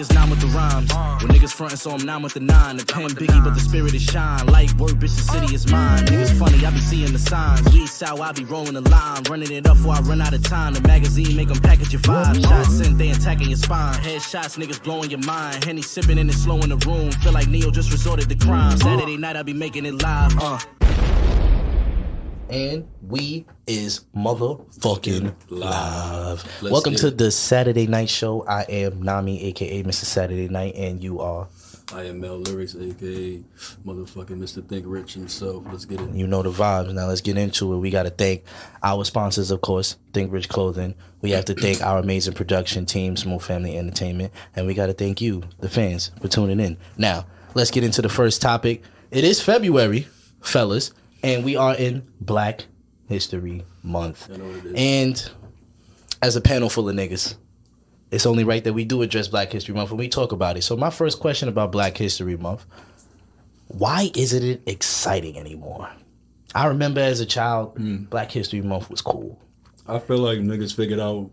is 9 with the rhymes. When niggas frontin', so I'm 9 with the 9. The pen biggie, but the spirit is shine. Like word, bitch, the city is mine. Niggas funny, I be seeing the signs. Weed sour, I be rolling the line. Running it up before I run out of time. The magazine make them package your 5 shots. Sent, they attacking your spine. Headshots, niggas blowing your mind. Henny sipping and it's slow in the room. Feel like Neo just resorted to crime. Saturday night, I be making it live. And we is motherfucking live. Welcome to the Saturday Night Show. I am Nami, aka Mr. Saturday Night, and you are. I am Mel Lyrics, aka motherfucking Mr. Think Rich himself. Let's get it. You know the vibes. Now let's get into it. We got to thank our sponsors, of course, Think Rich Clothing. We have to thank our amazing production team, Smooth Family Entertainment, and we got to thank you, the fans, for tuning in. Now let's get into the first topic. It is February, fellas. And we are in Black History Month. I know what it is. And as a panel full of niggas, it's only right that we do address Black History Month when we talk about it. So my first question about Black History Month, why isn't it exciting anymore? I remember as a child, Black History Month was cool. I feel like niggas figured out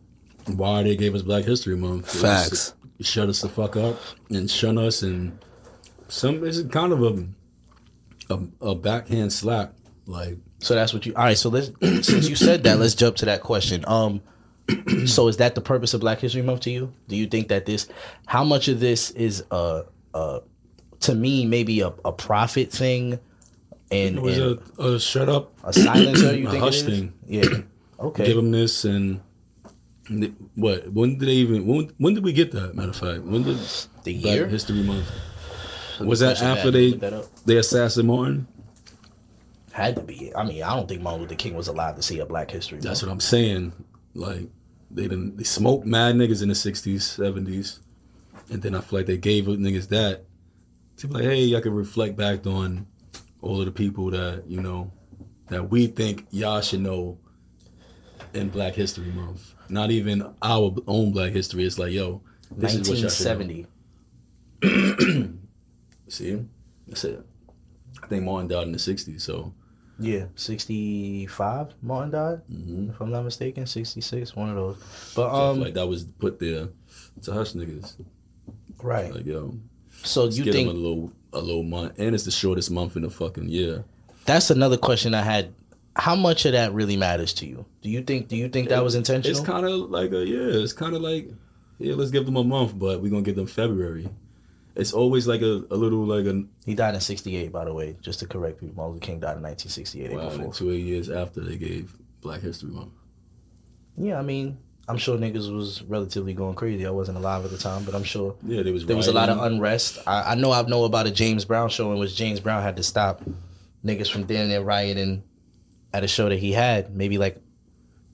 why they gave us Black History Month. Facts. Shut us the fuck up and shun us, and it's kind of a backhand slap. Like, so that's what you. All right. So let's since you said that, let's jump to that question. So is that the purpose of Black History Month to you? Do you think that how much of this is to me maybe a profit thing, and it was a shut up, a silencer? You a think hush it is? thing? Yeah. Okay. Give them this and what? When did they even? When did we get that? Matter of fact, when did The Black year? History Month? Was that after they assassinated Martin? Had to be. I mean, I don't think Martin Luther King was allowed to see a Black History Month. That's what I'm saying. Like, they smoked mad niggas in the 60s, 70s. And then I feel like they gave niggas that to be like, hey, I can reflect back on all of the people that, you know, that we think y'all should know in Black History Month. Not even our own Black history. It's like, yo, this is what y'all should know. See? That's it. I think Martin died in the 60s, so. Yeah, 65 Martin died, if I'm not mistaken, 66, one of those. But So I feel like that was put there to hush niggas. right. Like, yo, So you give think them a little month, and it's the shortest month in the fucking year. that's another question I had. How much of that really matters to you? Do you think that was intentional? It's kind of like it's kind of like, yeah, let's give them a month, but we're gonna give them February. It's always like a little like a. He died in 68, by the way, just to correct people. Martin Luther King died in 1968. Wow, April and 4th. 2 years after they gave Black History Month. Yeah, I mean, I'm sure niggas was relatively going crazy. I wasn't alive at the time, but I'm sure Yeah, there was a lot of unrest. I know about a James Brown show in which James Brown had to stop niggas from down there rioting at a show that he had maybe like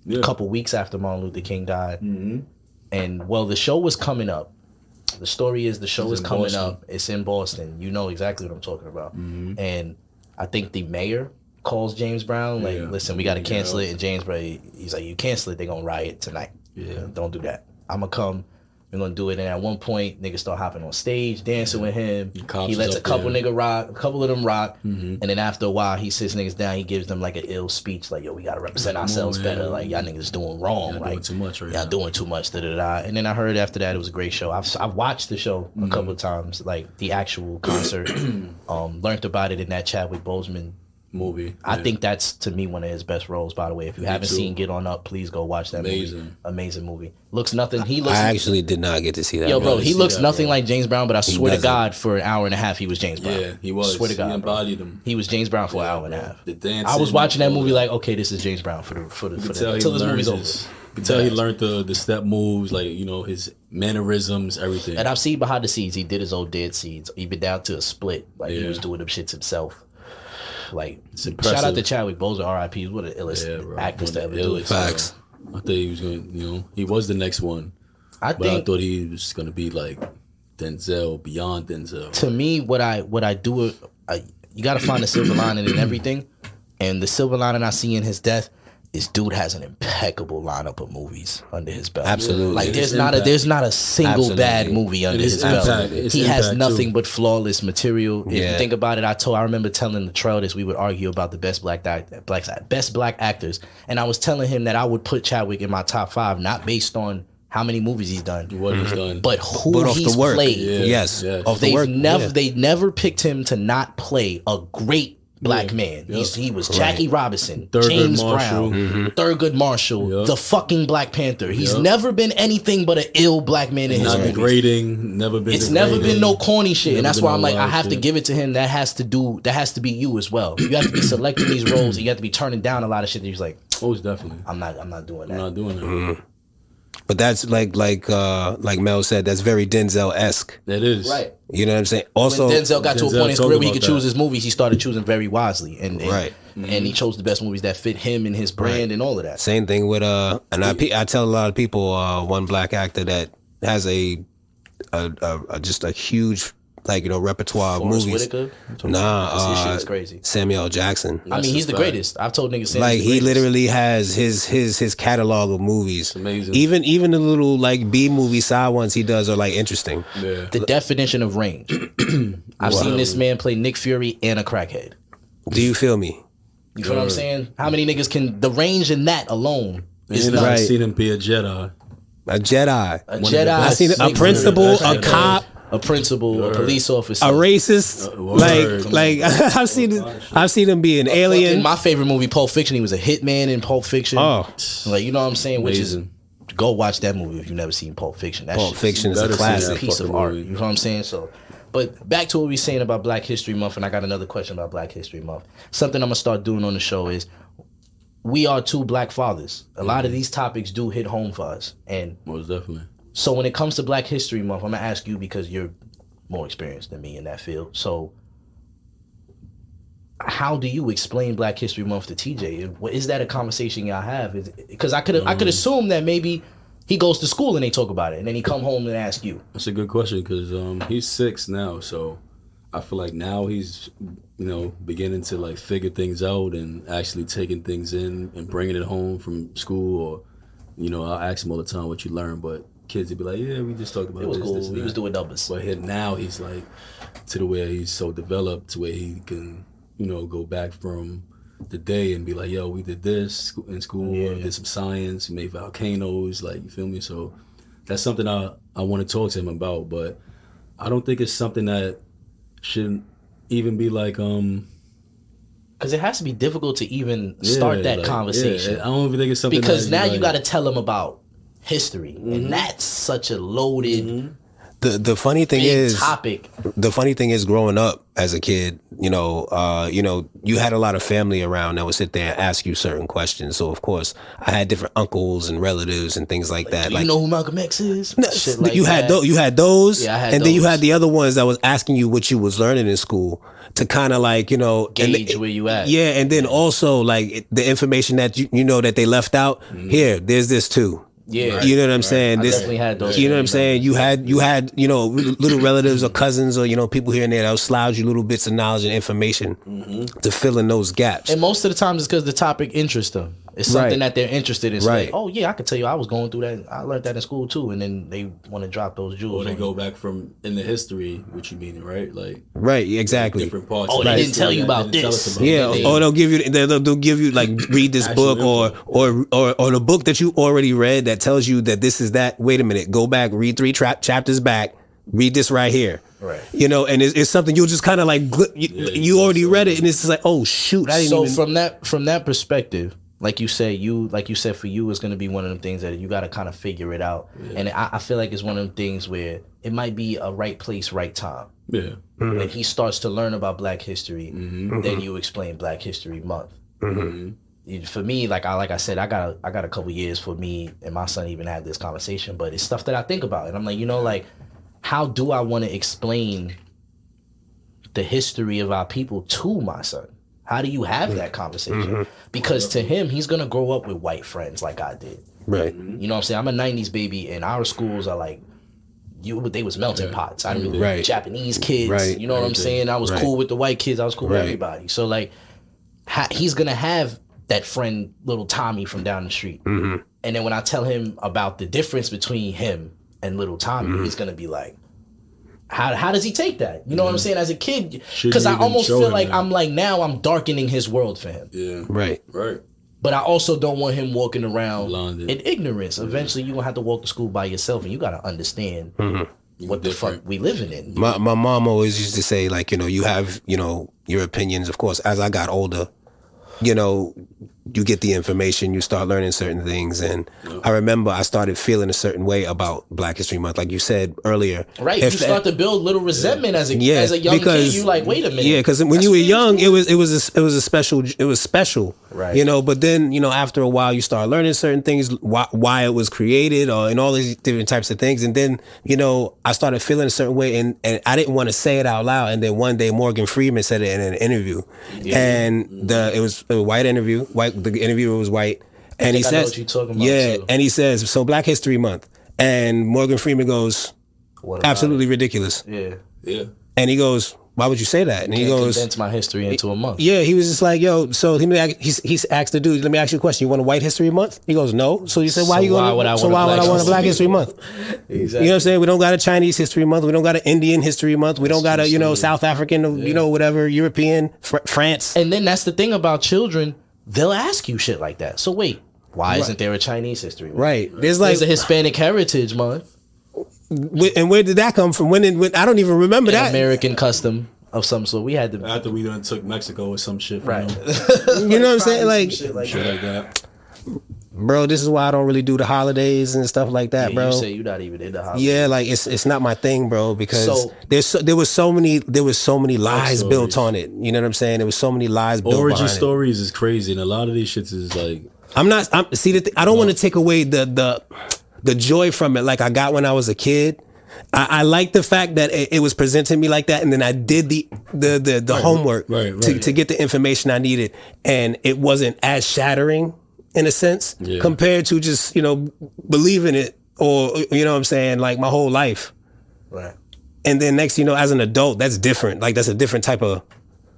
a couple weeks after Martin Luther King died. Mm-hmm. And well, the show was coming up. The story is the show is coming Boston. up. It's in Boston. You know exactly what I'm talking about. Mm-hmm. And I think the mayor calls James Brown like, listen, we got to cancel it. And James Brown, he's like, you cancel it, they're going to riot tonight. Yeah. Don't do that. I'm going to come. We're going to do it. And at one point, niggas start hopping on stage, dancing with him. He lets a couple of them rock. Mm-hmm. And then after a while, he sits niggas down. He gives them like an ill speech. Like, yo, we got to represent ourselves better. Like, y'all niggas doing wrong. Y'all doing too much right y'all now. doing too much. Da-da-da. And then I heard after that, it was a great show. I've watched the show a couple of times, like the actual concert. Learned about it in that Chadwick Boseman movie. I think that's, to me, one of his best roles, by the way. If you haven't seen Get On Up, please go watch that movie. Amazing movie. Looks nothing. I actually did not get to see that. Yo, bro, he looks nothing bro. like James Brown, but I swear to doesn't. God, for an hour and a half, he was James Brown. Yeah, he was. Swear to God, he embodied him. He was James Brown for an hour and a half. The dancing, I was watching that movie like, okay, this is James Brown for the until this movie's over. You can tell he learned the step moves, like, you know, his mannerisms, everything. And I've seen behind the scenes, he did his old dead scenes. He been down to a split. Like, he was doing them shits himself. Like, shout out to Chadwick Boseman, R.I.P. He's one of the illest actors to ever do it. Facts. I thought he was going to, you know, he was the next one. I thought he was going to be like Denzel, beyond Denzel. To me, what I do, you got to find the silver lining in everything. And the silver lining I see in his death is dude has an impeccable lineup of movies under his belt. Absolutely. Like there's not a single bad movie under his belt. He has nothing but flawless material. If you think about it, I remember telling Latrell this, we would argue about the best black actors. And I was telling him that I would put Chadwick in my top 5, not based on how many movies he's done, What he's done. but who But off he's the work. played. Yeah. Yes. Yeah. Off the They've work. never yeah. they never picked him to not play a great black Yeah. man. Yep. He was Jackie Robinson, Thurgood James Marshall. Brown, Thurgood Marshall, Yep. the fucking Black Panther. He's Yep. never been anything but an ill black man in his Not movies. degrading. Never been. It's never degrading. been no corny shit, and Never that's been why I'm no like, I wild have to shit. give it to him. That has to be you as well. You have to be selecting these roles, and you have to be turning down a lot of shit that you're like, Most definitely. I'm not doing that. I'm not doing that. But that's like Mel said, that's very Denzel-esque. That is Right. You know what I'm saying? Also, When Denzel got to a Denzel point in his talked career where he about could choose that. his movies, he started choosing very wisely, and Right. and he chose the best movies that fit him and his brand and all of that. same thing with and I tell a lot of people one black actor that has a just a huge repertoire of Forrest movies. Whitaker, Nah, his shit is crazy. Samuel L. Jackson. I mean, he's the fact. greatest. I've told niggas, Sam's Like the he greatest. literally has his catalog of movies. amazing. Even the little like B movie side ones he does are like interesting. Yeah. the definition of range. I've seen this man play Nick Fury and a crackhead. Do you feel me? You feel what I'm saying? How many niggas can the range in that alone is And nuts. I've Right. seen him be a Jedi. A Jedi, A One of the Jedi, best. I seen a Nick principal, Fury, a cop, a principal, a police officer. a racist. Word. Like I've seen him be an In alien. my favorite movie, Pulp Fiction, he was a hitman in Pulp Fiction. Oh. Like, you know what I'm saying? Which is, Amazing. go watch that movie if you've never seen Pulp Fiction. That Pulp shit's Fiction is a better see a classic. that. piece of fucking art. movie. You know what I'm saying? So, but back to what we were saying about Black History Month, and I got another question about Black History Month. Something I'm gonna start doing on the show is, we are two black fathers. A lot of these topics do hit home for us, and Most definitely. so when it comes to Black History Month, I'm gonna ask you because you're more experienced than me in that field. So, how do you explain Black History Month to TJ? Is that a conversation y'all have? Because I could assume that maybe he goes to school and they talk about it, and then he come home and ask you. That's a good question because he's 6 now, so I feel like now he's beginning to like figure things out and actually taking things in and bringing it home from school. Or I'll ask him all the time what you learned, but kids would be like, yeah, we just talked about It was this, cool. this, and He was that. doing numbers. But now he's like to the where he's so developed to where he can go back from the day and be like, yo, we did this in school, Yeah. did some science, we made volcanoes, like, you feel me? So that's something I want to talk to him about, but I don't think it's something that should even be like Because it has to be difficult to even start that like, conversation. I don't even think it's something Because that now you like, got to tell them about history, and that's such a loaded The funny thing big is, topic. the funny thing is, growing up as a kid, you had a lot of family around that would sit there and ask you certain questions. So of course, I had different uncles and relatives and things like that. Do you know who Malcolm X is? Shit like you had that. you had those, Yeah, I had and then you those. had the other ones that was asking you what you was learning in school to kind of like Gauge where you at. Yeah, and then also like the information that you know that they left out. Here, there's this too. Yeah. You know what I'm saying? I This, definitely had those. you know what I'm saying? You had little relatives or cousins or people here and there that would slide you little bits of knowledge and information to fill in those gaps. And most of the times it's because the topic interests them. It's something Right. that they're interested in. So Right. like, oh yeah, I could tell you I was going through that. I learned that in school too. And then they want to drop those jewels. or they on go you. back from in the history, what you mean, right? Like Right, exactly. different parts. Oh, of they the didn't tell history you that about didn't tell this. us about. Yeah, They- or they'll give you like read this Actual book or the book that you already read that tells you that this is that. Wait a minute, go back, read 3 chapters back, read this right here. Right. And it's something you'll just kind of like you already read it and it's just like, oh shoot, I didn't So even. from that perspective, like you said for you, it's going to be one of them things that you got to kind of figure it out. And I feel like it's one of them things where it might be a right place, right time. Yeah. And he starts to learn about Black history, then you explain Black History Month. For me, like I said, I got a couple years for me and my son even had this conversation, but it's stuff that I think about, and I'm like, like, how do I want to explain the history of our people to my son? How do you have that conversation? Because to him, he's gonna grow up with white friends like I did. Right. You know what I'm saying? I'm a 90s baby, and our schools are like, they was melting pots. I knew Right. Japanese kids. Right. You know what I'm saying? I was Right. cool with the white kids. I was cool with Right. everybody. So like, he's gonna have that friend, little Tommy from down the street. And then when I tell him about the difference between him and little Tommy, he's gonna be like, how does he take that? You know what I'm saying? As a kid, Shouldn't because I even almost show feel him like that. I'm darkening his world for him. Yeah. Right. Right. But I also don't want him walking around Blinded. in ignorance. Eventually, you're gonna have to walk to school by yourself, and you gotta understand what the fuck we living in. My mom always used to say, like, you have, your opinions. Of course, as I got older, you get the information, you start learning certain things. And I remember I started feeling a certain way about Black History Month. Like you said earlier. Right, you start to build little resentment as a young kid. You like, wait a minute. Yeah, because when you were young, it was special. Right. But then, after a while you start learning certain things, why it was created and all these different types of things. And then, I started feeling a certain way and I didn't want to say it out loud. And then one day Morgan Freeman said it in an interview. Yeah. And it was a white interview. The interviewer was white. And he says, I know what you're talking about, too. And he says, so Black History Month. And Morgan Freeman goes, absolutely ridiculous. Yeah. Yeah. And he goes, why would you say that? And he goes, condense my history into a month. Yeah, he was just like, yo, so he's asked the dude, let me ask you a question. You want a White History Month? He goes, no. So he said, why would I want a Black History Month? Exactly. You know what I'm saying? We don't got a Chinese History Month. We don't got an Indian History Month. We don't got a, South African, whatever, European, France. And then that's the thing about children. They'll ask you shit like that. So wait, why isn't there a Chinese History Month? Right. There's a Hispanic Heritage Month. And where did that come from? When I don't even remember that. American custom of some sort. We had to after we done took Mexico or some shit. Right. You know what I'm saying? Like shit like that. Bro, this is why I don't really do the holidays and stuff like that, bro. You say you're not even in the holidays. Yeah, like it's not my thing, bro. Because there was so many lies built on it. You know what I'm saying? There was so many lies built Origin behind stories is crazy, and a lot of these shits is like. I don't want to take away the joy from it like I got when I was a kid. I like the fact that it was presented to me like that, and then I did the homework to get the information I needed, and it wasn't as shattering in a sense compared to just believing it or what I'm saying, like my whole life. Right. And then next, as an adult, that's different. Like that's a different type of.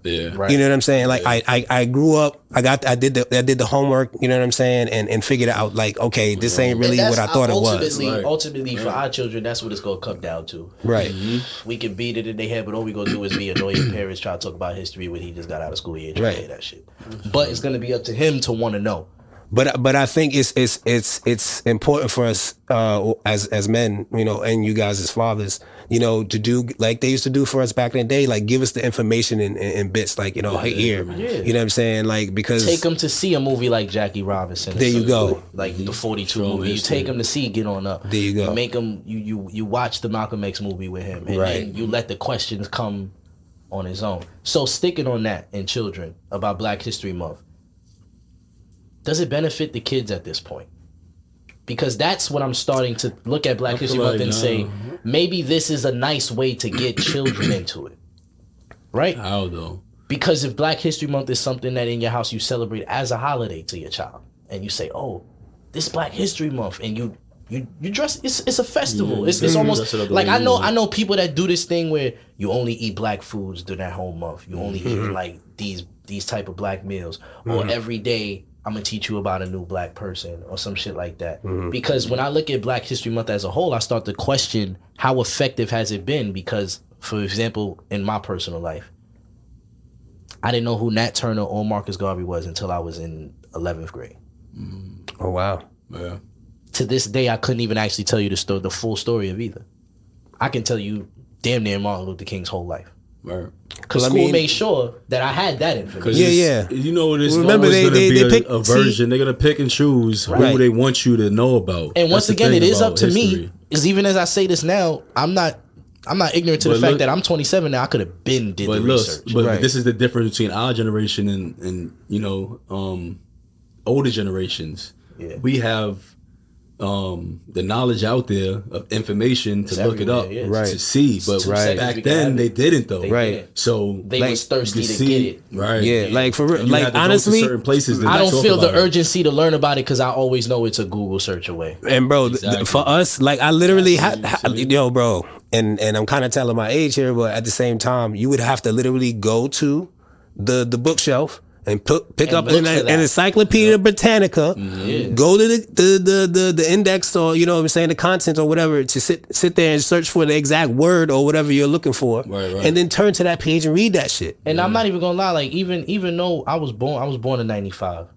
Yeah. Right. You know what I'm saying? Like I grew up, I did the homework, you know what I'm saying, and figured out like, okay, this ain't really what I thought it was. Ultimately, for our children, that's what it's gonna come down to. Right. Mm-hmm. We can beat it in their head, but all we gonna do is be annoying parents try to talk about history when he just got out of school. He ain't trying to hear that shit. But it's gonna be up to him to want to know. But I think it's important for us as men, and you guys as fathers, to do like they used to do for us back in the day, like give us the information in bits, like hey, here, you know what I'm saying, like because take them to see a movie like Jackie Robinson. There you go, like the 42 movie. You take them to see Get On Up. There you go. Make them you watch the Malcolm X movie with him, and then you let the questions come on his own. So sticking on that in children about Black History Month. Does it benefit the kids at this point? Because that's what I'm starting to look at Black History Month and say, maybe this is a nice way to get children into it. Right? How though? Because if Black History Month is something that in your house you celebrate as a holiday to your child, and you say, oh, this Black History Month, and you dress, it's a festival. It's almost like I know people that do this thing where you only eat Black foods during that whole month. You only eat like these type of Black meals, or every day I'm gonna teach you about a new Black person or some shit like that. Because when I look at Black History Month as a whole, I start to question how effective has it been. Because, for example, in my personal life, I didn't know who Nat Turner or Marcus Garvey was until I was in 11th grade. Oh wow! Yeah. To this day, I couldn't even actually tell you the full story of either. I can tell you damn near Martin Luther King's whole life. Right. Because school made sure that I had that information. Yeah. You know, there's Remember, always going to be pick a version. They're going to pick and choose who they want you to know about. And once again, it is up to me. Is even as I say this now, I'm not ignorant to the fact that I'm 27 now. I could have been did the research. But this is the difference between our generation and older generations. Yeah. We have the knowledge out there of information to look it up, to see. But back then they didn't though. So they was thirsty to get it. Right. Yeah. Like for real. Like honestly, certain places I don't feel the urgency to learn about it because I always know it's a Google search away. And bro, for us, like I literally bro, and I'm kind of telling my age here, but at the same time, you would have to literally go to the bookshelf and pick up an Encyclopedia Britannica, go to the index or the content or whatever to sit there and search for the exact word or whatever you're looking for, and then turn to that page and read that shit. And I'm not even gonna lie, like even though I was born in '95,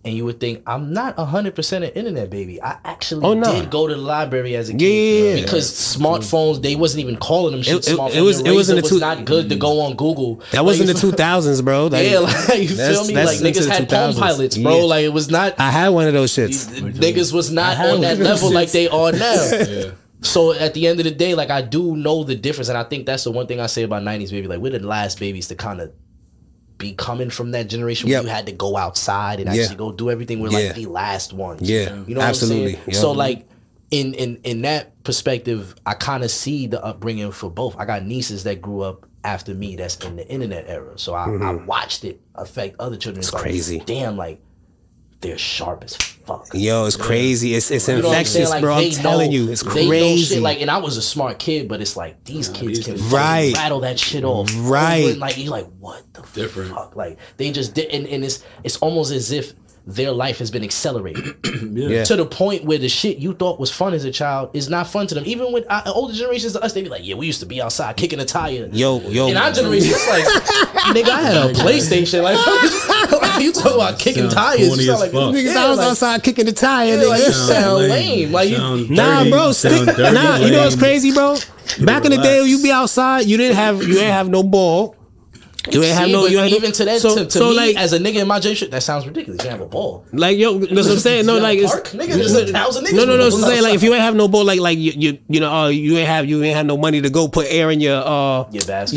and you would think I'm not 100% an internet baby. I actually Oh, no. did go to the library as a kid Yeah. because smartphones, they wasn't even calling them shit smartphones. it was Razor in the not good to go on Google. That was in the Like, 2000s, bro. Like, yeah, like you feel me? Like into niggas the had Palm 2000s. Pilots, bro. Yeah. Like it was not. I had one of those shits. Niggas was not on that level like they are now. So at the end of the day, like I do know the difference, and I think that's the one thing I say about 90s baby. Like we're the last babies to kind of be coming from that generation where Yep. you had to go outside and Yeah. actually go do everything. We're Yeah. like the last ones. Yeah. You know Absolutely. what I'm saying? Yep. So like in that perspective, I kind of see the upbringing for both. I got nieces that grew up after me that's in the internet era. So I watched it affect other children. It's like, crazy. Damn, like they're sharp as fuck. Yo, it's crazy. It's You know what I'm saying? infectious, Like, bro. I'm they telling know- you, it's they know crazy. shit, like, and I was a smart kid, but it's like these kids can fucking Right. rattle that shit off. Right. Over, like you're like, what the Different. fuck? Like they just did, and it's almost as if their life has been accelerated Yeah. to the point where the shit you thought was fun as a child is not fun to them. Even with older generations of us, they be like, yeah, we used to be outside kicking a tire. Yo. In our generation, it's like, nigga, I had a PlayStation. Like, you talking about kicking Sounds tires? corny You sound as like fuck. Niggas, yeah, I was like- outside kicking the tire, yeah, nigga. like, you sound lame. Like, you, Nah, bro, stick. Nah, you know what's crazy, bro? Back in the day, when you be outside, you ain't have no ball. You ain't have see, no. but You ain't even to that, So, to so me, like, as a nigga in my generation, that sounds ridiculous. You have a ball. like yo, that's what I'm saying. No, You like have a it's park? Nigga, there's 1,000 niggas no. with It's balls saying like if outside. you ain't have no ball, like you know, you ain't have no money to go put air in your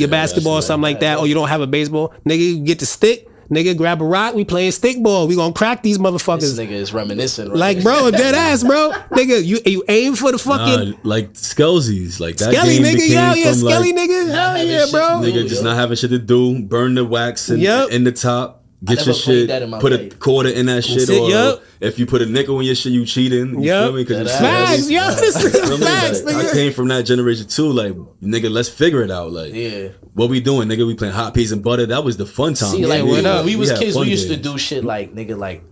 basketball or something like that, or you don't have a baseball, nigga, you get the stick. Nigga, grab a rock. We playing stick ball. We gonna crack these This motherfuckers. nigga is reminiscent. Right Like, bro, dead ass, bro. Nigga, you aim for the fucking like Skelsies, like that Skelly, game nigga. became Yeah, from Skelly, like, nigga. Hell having yeah, shit bro. to do. nigga just not having shit to do, burn the wax in, Yep. in the top, get never your played shit, that in my put a life. quarter in that shit, it, or yup. if you put a nickel in your shit, you cheating. You Yup. feel me? 'Cause it's Facts, yo. This Feel is me? facts, Like, I nigga. came from that generation too. Like, nigga, let's figure it out. Like, Yeah. what we doing, nigga? We playing hot peas and butter. That was the fun time. See, like what up? when we was had kids, fun we used to games. do shit like nigga, like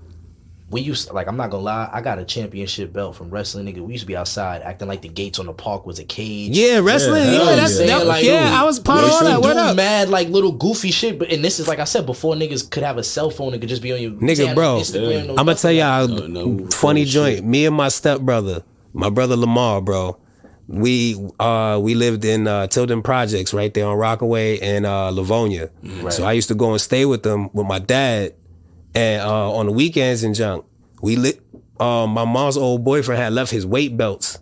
we used like I'm not gonna lie, I got a championship belt from wrestling, nigga. We used to be outside acting like the gates on the park was a cage. Yeah, wrestling. Yeah, Yeah, hell that's yeah. that, Like, yeah. I was part we of used all to that. What do up, mad like little goofy shit, but and this is like I said before, niggas could have a cell phone and could just be on your Nigga, bro. Instagram, no I'm gonna tell y'all No, funny shit. joint. Me and my stepbrother, my brother Lamar, bro. We lived in Tilden Projects right there on Rockaway and Livonia. So I used to go and stay with them with my dad, and on the weekends and junk. We lit. My mom's old boyfriend had left his weight belts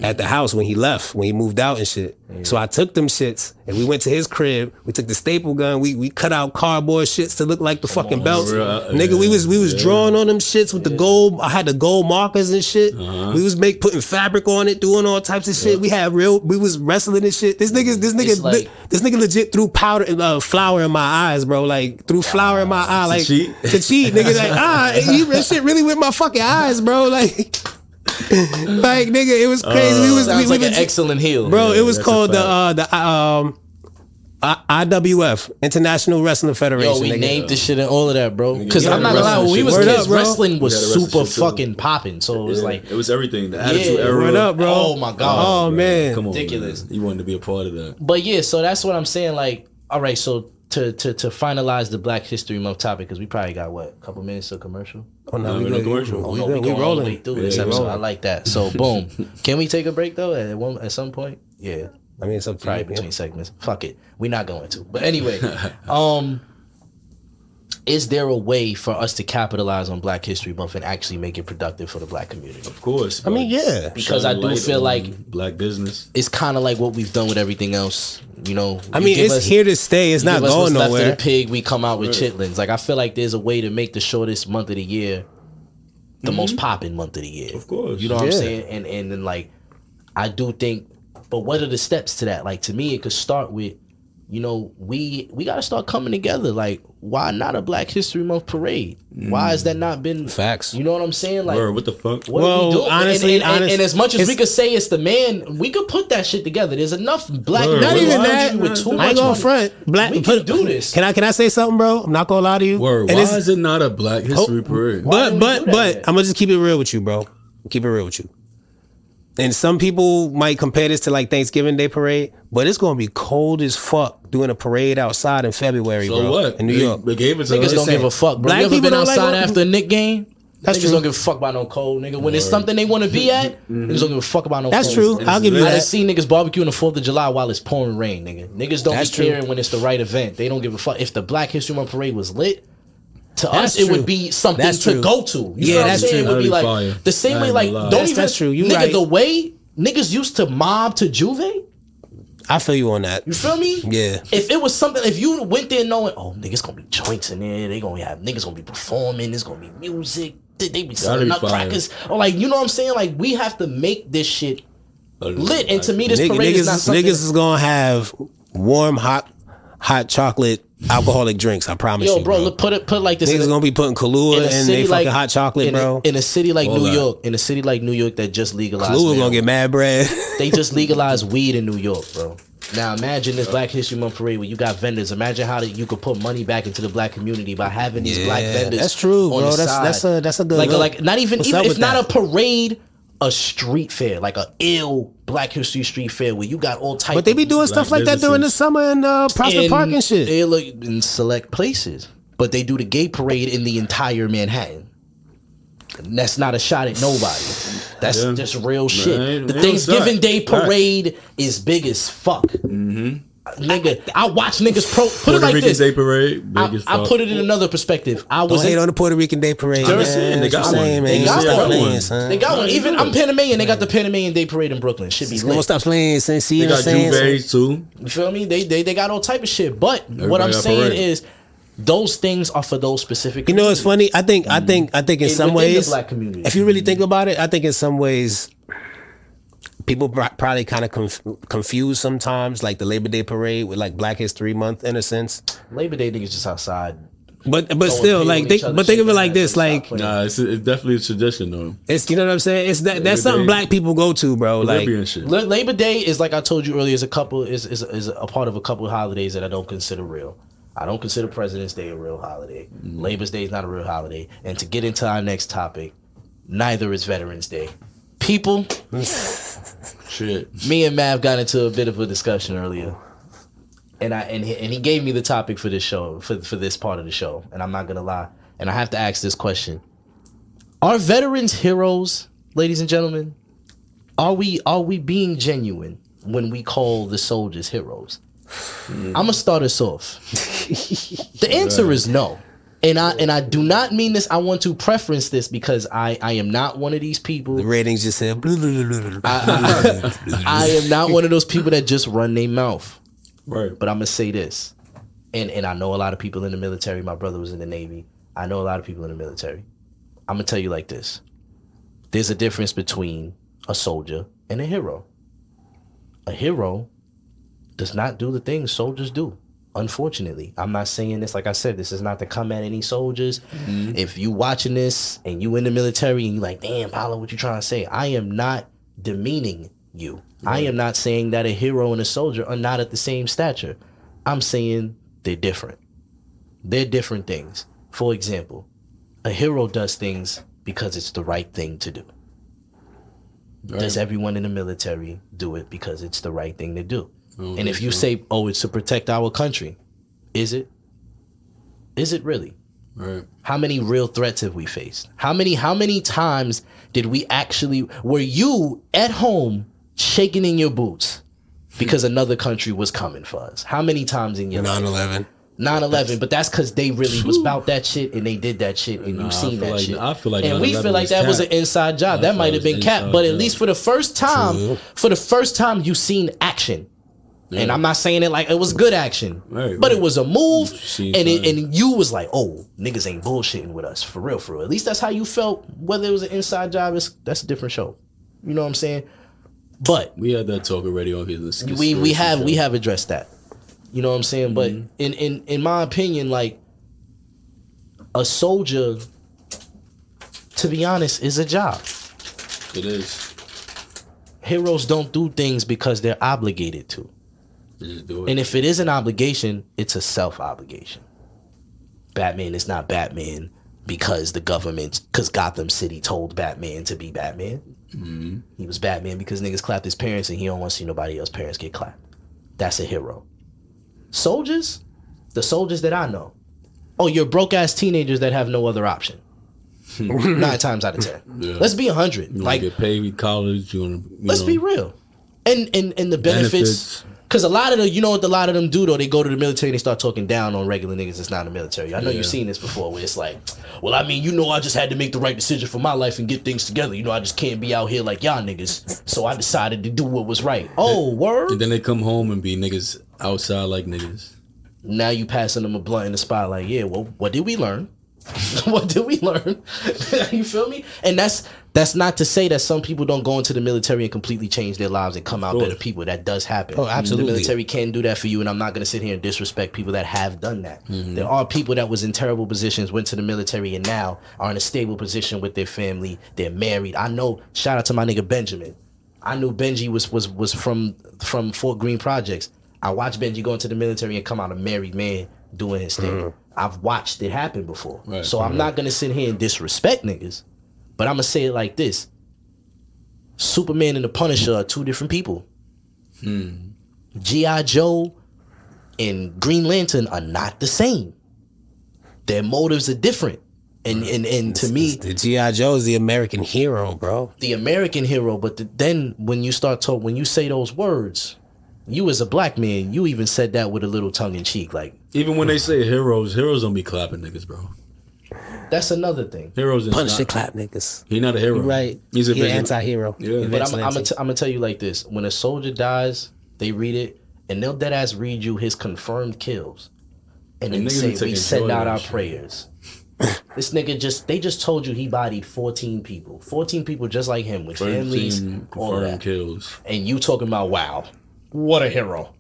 at the house when he left, when he moved out and shit. So I took them shits and we went to his crib. We took the staple gun. We cut out cardboard shits to look like the fucking belts. Nigga, we was drawing on them shits with the gold. I had the gold markers and shit. We was putting fabric on it, doing all types of shit. We was wrestling and shit. This nigga legit threw powder, flour in my eyes, bro. Like threw flour in my eye, like cheat? to cheat. Nigga, like this shit really with my fucking eyes, bro. Like. Like nigga, it was crazy. Sounds like an legit- excellent heel. bro. It was that's a called IWF, International Wrestling Federation. Yo, we nigga. named this shit and all of that, bro. Because we I'm had not gonna lie, when we wrestling was shit. kids, Word up, bro. wrestling was We had a wrestling super shit, too. fucking popping. So it was like, it was everything. The Attitude Yeah, Era. Word up, bro. Oh my god. Oh man. Come on, Ridiculous. man. You wanted to be a part of that. But yeah, so that's what I'm saying. Like, all right, so to finalize the Black History Month topic, because we probably got what, a couple minutes of commercial. Oh no, No, we we no good. commercial. Oh We no, good. we We going all the way rolling. through this Yeah, episode. rolling. I like that. So boom, can we take a break though at some point? Yeah, I mean, it's up to probably you. between segments. Fuck it, we're not going to. But anyway, is there a way for us to capitalize on Black History Month and actually make it productive for the Black community? Of course. I mean, yeah. Because I do feel like black business. it's kind of like what we've done with everything else. You know, I you mean, give it's us- here to stay. It's you not give us going what's left nowhere. of the pig, we come out with chitlins. Like I feel like there's a way to make the shortest month of the year the most popping month of the year. Of course. You know what I'm Yeah. saying? And then like I do think, but what are the steps to that? Like to me, it could start with, you know, we got to start coming together. Like, why not a Black History Month parade? Why has that not been Facts. You know what I'm saying? Like, Word, what the fuck? what Well, are we doing? honestly, and as much as we it's- could say it's the man, we could put that shit together. There's enough black Word. men Not even around that. you with too I much ain't gonna money. front. Black. We can do this. Can I say something, bro? I'm not gonna lie to you. Word. And Why it's- is it not a Black History Parade? Why But didn't we do that yet? I'm gonna just keep it real with you, bro. Keep it real with you. And some people might compare this to like Thanksgiving Day parade, but it's gonna be cold as fuck doing a parade outside in February, So bro. what? In New York. They gave it to Niggas us. don't give a fuck, bro. Black You ever people been don't like outside it? after a Knick game? That's niggas true. don't give a fuck about no cold, nigga. When it's something they want to be at, niggas don't give a fuck about no That's cold. true. I'll give you I done that. seen niggas barbecue on the 4th of July while it's pouring rain, nigga. Niggas don't That's be true. caring when it's the right event. They don't give a fuck. If the Black History Month parade was lit, to That's us it true. would be something That's to true. go to. You Yeah, know what that's I'm saying? true. It would be That'd like be fire. the same I way, ain't like gonna lie. don't That's- even that's true. You nigga right. the way niggas used to mob to Juve. I feel you on that. You feel me? Yeah. If it was something, if you went there knowing, oh, niggas gonna be joints in there, they gonna have niggas gonna be performing, there's gonna be music, they be selling be nutcrackers, or like, you know what I'm saying? Like, we have to make this shit lit. And to me, this parade Niggas, is not something. niggas is gonna have warm, hot chocolate, alcoholic drinks. I promise Yo, you, bro, look, put it like this. Niggas gonna be putting Kahlua in they fucking hot chocolate, bro. In a city like All New that. York, in a city like New York that just legalized, Kahlua gonna marijuana. get mad bread. They just legalized weed in New York, bro. Now imagine this Black History Month parade where you got vendors. Imagine how you could put money back into the black community by having these black vendors. That's true, on bro. the side. That's a good like look. like not even What's even up if with not that? a parade, a street fair, like a ill Black History street fair where you got all types. But they be doing stuff like that during the summer in Prospect Park and shit. They look in select places, but they do the gay parade in the entire Manhattan. And that's not a shot at nobody. That's Yeah. just real shit. ain't- The ain't no Thanksgiving shot. Day parade is big as fuck. Nigga, I watch niggas put it Puerto like Rican this. Day Parade. Big as I fuck. put it in another perspective. I Don't was hate in, on the Puerto Rican Day parade. They're man. saying they That's got what I'm one. saying, They man. got Stop one. playing, son. they got one. Nah, Even you I'm good. Panamanian. They got the Panamanian Day parade in Brooklyn. Should be Don't lit. stop playing, son. See They what I'm got saying? Juve's too. You feel me? They got all type of shit. But what Everybody I'm got saying parade. is those things are for those specific. You know, it's communities. funny. I think in some within the ways, black community. if you really think about it, I think in some ways, people probably kind of confuse sometimes, like the Labor Day parade with like Black History Month in a sense. Labor Day niggas just outside. But Throwing still, paint like on think each other, but think of it shaking like hands, this, stop like playing. Nah, it's definitely a tradition though. it's, you know what I'm saying? It's that's Labor something Day. black people go to, bro. Like Caribbean shit. Labor Day is, like I told you earlier, is a part of a couple of holidays that I don't consider real. I don't consider President's Day a real holiday. Labor's Day is not a real holiday. And to get into our next topic, neither is Veterans Day. People, Shit. me and Mav got into a bit of a discussion earlier, and he gave me the topic for this show, for this part of the show, and I'm not gonna lie, and I have to ask this question: are veterans heroes, ladies and gentlemen? Are we being genuine when we call the soldiers heroes? I'm gonna start us off. The answer is no. And I do not mean this. I want to preference this because I am not one of these people. the ratings just said. Blah, blah, blah, blah, blah. I am not one of those people that just run their mouth. Right. But I'm gonna say this, and I know a lot of people in the military. My brother was in the Navy. I know a lot of people in the military. I'm gonna tell you like this: there's a difference between a soldier and a hero. A hero does not do the things soldiers do. Unfortunately, I'm not saying this. Like I said, this is not to come at any soldiers. If you watching this and you in the military and you like, damn, Paolo, what you trying to say? I am not demeaning you. I am not saying that a hero and a soldier are not at the same stature. I'm saying they're different. They're different things. For example, a hero does things because it's the right thing to do. Does everyone in the military do it because it's the right thing to do? And if you say, oh, it's to protect our country, is it? Is it really? Right. How many real threats have we faced? How many times did we actually, were you at home shaking in your boots because another country was coming for us? How many times in your life? 9/11. 9/11, but that's because they really was about that shit and they did that shit and Nah, you seen I feel that like- shit. I feel like and we 9/11 feel like was that was an capped. inside job. I That feel might it have was been capped, inside but at job. least for the first time, you seen action. And I'm not saying it like it was good action, Right, but right. it was a move, seen and something. and you was like, oh, niggas ain't bullshitting with us for real, for real. At least that's how you felt. Whether it was an inside job, that's a different show. You know what I'm saying? But We had that talk already on here. we have addressed that. You know what I'm saying? But in my opinion, like a soldier, to be honest, is a job. It is. Heroes don't do things because they're obligated to. They just do it. And if it is an obligation, it's a self-obligation. Batman is not Batman because because Gotham City told Batman to be Batman. Mm-hmm. He was Batman because niggas clapped his parents and he don't want to see nobody else's parents get clapped. That's a hero. Soldiers, the soldiers that I know, oh, you're broke ass teenagers that have no other option. 9 times out of 10. Yeah. Let's be 100. You like get paid college. Let's be real. And the benefits. Because a lot of them, you know what a lot of them do though? They go to the military and they start talking down on regular niggas that's not in the military. I know you've seen this before where it's like, well, I mean, I just had to make the right decision for my life and get things together. I just can't be out here like y'all niggas. So I decided to do what was right. Oh, word? And then they come home and be niggas outside like niggas. Now you passing them a blunt in the spot like, yeah, well, what did we learn? What did we learn? You feel me? And that's not to say that some people don't go into the military and completely change their lives and come out better people. That does happen. Oh, absolutely. The military can do that for you, and I'm not going to sit here and disrespect people that have done that. Mm-hmm. There are people that was in terrible positions, went to the military, and now are in a stable position with their family. They're married. I know. Shout out to my nigga Benjamin. I knew Benji was from Fort Greene Projects. I watched Benji go into the military and come out a married man doing his thing. Mm-hmm. I've watched it happen before. Right. So I'm not going to sit here and disrespect niggas, but I'm going to say it like this. Superman and the Punisher are 2 different people. G.I. Joe and Green Lantern are not the same. Their motives are different. And to me... The G.I. Joe is the American hero, bro. The American hero, but then when you when you say those words... You as a black man, you even said that with a little tongue in cheek, like even when they say heroes don't be clapping niggas, bro. That's another thing. Heroes Punisher clap niggas. He not a hero, right? He's an anti-hero. Yeah, but I'm gonna tell you like this: when a soldier dies, they read it and they'll dead ass read you his confirmed kills, and then say we send out our prayers. This nigga they just told you he bodied 14 people just like him with families, all that kills, and you talking about wow. What a hero.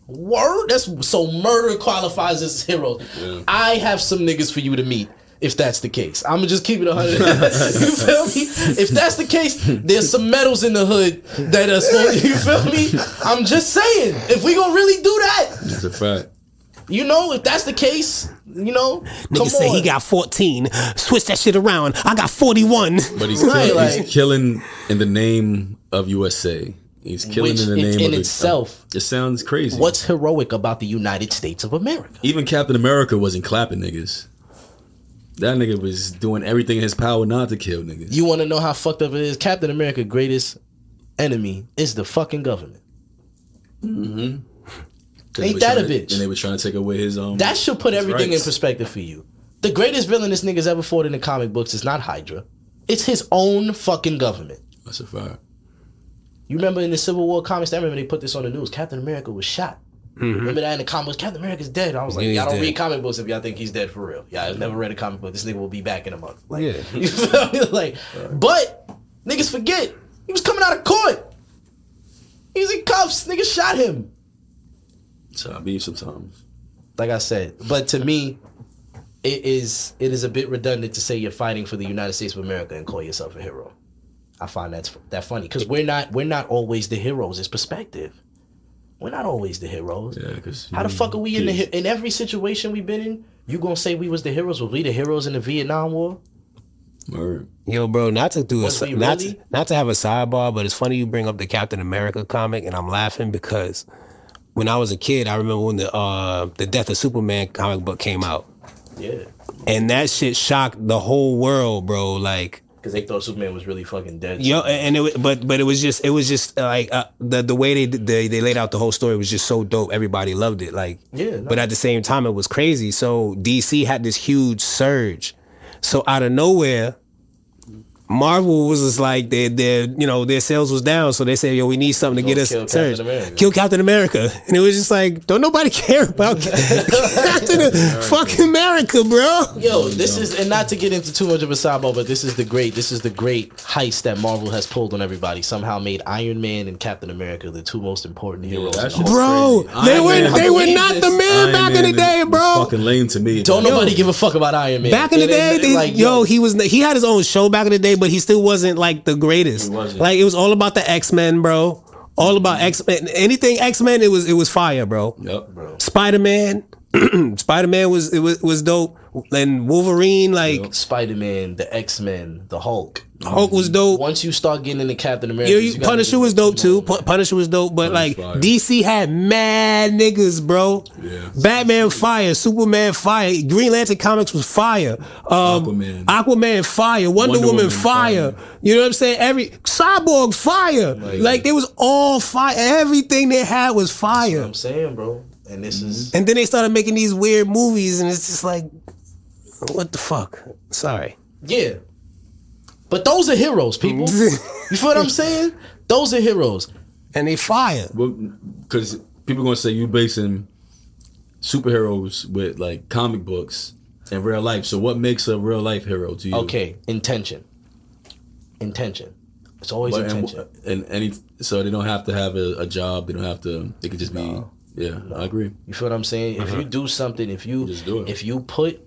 Word? That's so murder qualifies as hero. Yeah. I have some niggas for you to meet if that's the case. I'm gonna just keep it 100. You feel me? If that's the case, there's some medals in the hood that are supposed, you feel me? I'm just saying, if we gonna really do that. That's a fact. If that's the case, nigga say he got 14. Switch that shit around. I got 41. But he's killing in the name of USA. He's killing in the name of itself. It sounds crazy. What's heroic about the United States of America? Even Captain America wasn't clapping niggas. That nigga was doing everything in his power not to kill niggas. You want to know how fucked up it is? Captain America's greatest enemy is the fucking government. Mm-hmm. Ain't that a bitch? And they were trying to take away his own. That should put everything in perspective for you. The greatest villain this nigga's ever fought in the comic books is not Hydra. It's his own fucking government. That's a fact. You remember in the Civil War comics, I remember they put this on the news. Captain America was shot. Mm-hmm. Remember that in the comic books? Captain America's dead. I was like, y'all don't read comic books if y'all think he's dead for real. Y'all never read a comic book. This nigga will be back in a month. Like, yeah. You feel me? But niggas forget. He was coming out of court. He was in cuffs. Niggas shot him. So I be sometimes. Like I said. But to me, it is a bit redundant to say you're fighting for the United States of America and call yourself a hero. I find that funny because we're not always the heroes. It's perspective. We're not always the heroes. Yeah, because how the fuck are we in every situation we've been in? You gonna say we was the heroes? Was we the heroes in the Vietnam War? Word. Yo, bro, not to have a sidebar, but it's funny you bring up the Captain America comic, and I'm laughing because when I was a kid, I remember when the Death of Superman comic book came out. Yeah, and that shit shocked the whole world, bro. Like. Because they thought Superman was really fucking dead. Yo, and it was just like the way they laid out the whole story was just so dope. Everybody loved it. Like, yeah. But at the same time, it was crazy. So DC had this huge surge. So out of nowhere, Marvel was just like their sales was down, so they said, yo, we need something to get us surge. Kill Captain America. And it was just like, don't nobody care about Captain fucking America, bro. Yo, this is, and not to get into too much of a sidebar, but this is the great heist that Marvel has pulled on everybody. Somehow made Iron Man and Captain America the 2 most important heroes. Bro, they were not the man back in the day, bro. Fucking lame to me. Don't nobody give a fuck about Iron Man. Back in the day, he had his own show back in the day, but he still wasn't like the greatest. Like it was all about the X-Men, bro. All about X-Men. Anything X-Men, it was fire, bro. Yep, bro. Spider-Man was dope. and Wolverine, like Spider-Man, the X-Men, the Hulk. Hulk was dope. Once you start getting into Captain America, Punisher was dope too. Punisher was dope, but like fire. DC had mad niggas, bro. Yeah. Batman fire, Superman fire, Green Lantern comics was fire. Aquaman fire, Wonder Woman fire. You know what I'm saying? Every Cyborg fire. Like they was all fire. Everything they had was fire. That's what I'm saying, bro. And this is And then they started making these weird movies, and it's just like, what the fuck? Sorry. yeah. But those are heroes, people. You feel what I'm saying? Those are heroes. And they fire. Because people gonna say you basing superheroes with like comic books and real life. So what makes a real life hero to you? Okay, intention. It's always intention. So they don't have to have a job. They don't have to. They could just be. Yeah, I agree. You feel what I'm saying? If you do something, if you Just do it. if you put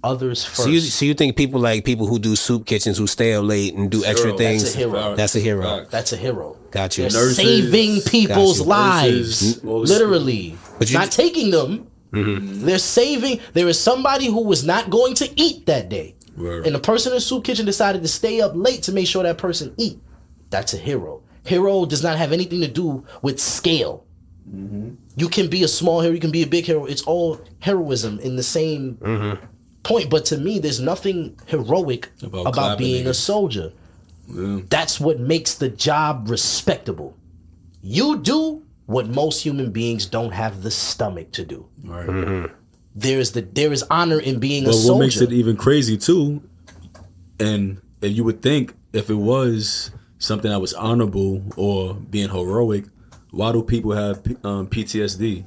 others first, So you think people who do soup kitchens, who stay up late and do extra things, that's a hero. That's a hero. Fact. that's a hero. Got you. They're Nurses, saving people's got you. lives, Nurses, all the literally. But you- not taking them. They're saving. There is somebody who was not going to eat that day, Word. and the person in the soup kitchen decided to stay up late to make sure that person eat. That's a hero. Hero does not have anything to do with scale. You can be a small hero, you can be a big hero. It's all heroism in the same point. But to me, there's nothing heroic About about clapping being a niggas. soldier. Yeah. That's what makes the job respectable. You do what most human beings don't have the stomach to do. Right. There is honor in being a But soldier. what makes it even crazy too, and you would think if it was something that was honorable or being heroic, why do people have PTSD?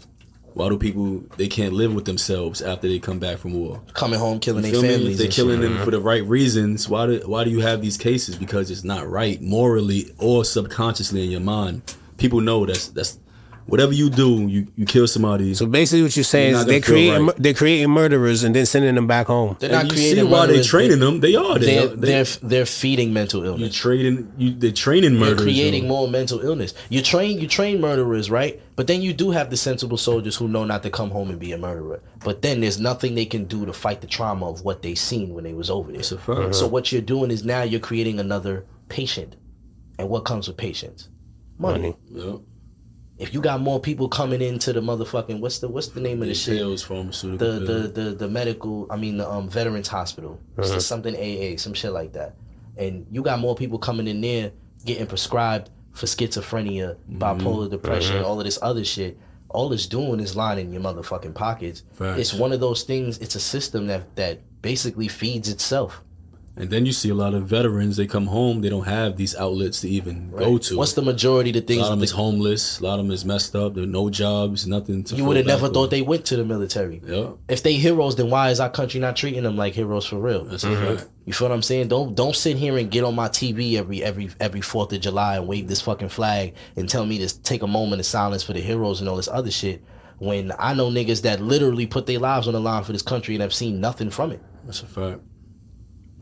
Why do people they can't live with themselves after they come back from war? Coming home, killing their Feel me? If families. they're and killing shit. them for the right reasons, why do you have these cases? Because it's not right morally or subconsciously in your mind. People know that's whatever you do, you kill somebody. So basically, what you're saying You're is not gonna feel right. they're creating murderers and then sending them back home. They're and not you see creating why they're murderers, training them. They are. They're feeding mental illness. They're training You're murderers. creating though. more mental illness. You train murderers, right? But then you do have the sensible soldiers who know not to come home and be a murderer. But then there's nothing they can do to fight the trauma of what they seen when they was over there. That's a fact. So what you're doing is now you're creating another patient. And what comes with patients? Money. Yeah. If you got more people coming into the motherfucking what's the name of the shit? Pills, pharmaceutical pills. The medical, the veterans hospital. It's just something AA, some shit like that. And you got more people coming in there getting prescribed for schizophrenia, bipolar depression, all of this other shit. All it's doing is lining your motherfucking pockets. Facts. It's one of those things, it's a system that basically feeds itself. And then you see a lot of veterans, they come home, they don't have these outlets to even go to. What's the majority of the a things lot of them is homeless, a lot of them is messed up, there are no jobs, nothing to you would have fall never back thought on. they went to the military? Yeah. If they heroes, then why is our country not treating them like heroes for real? That's a fact. You feel what I'm saying? Don't sit here and get on my TV every 4th of July and wave this fucking flag and tell me to take a moment of silence for the heroes and all this other shit. When I know niggas that literally put their lives on the line for this country and have seen nothing from it. That's a fact.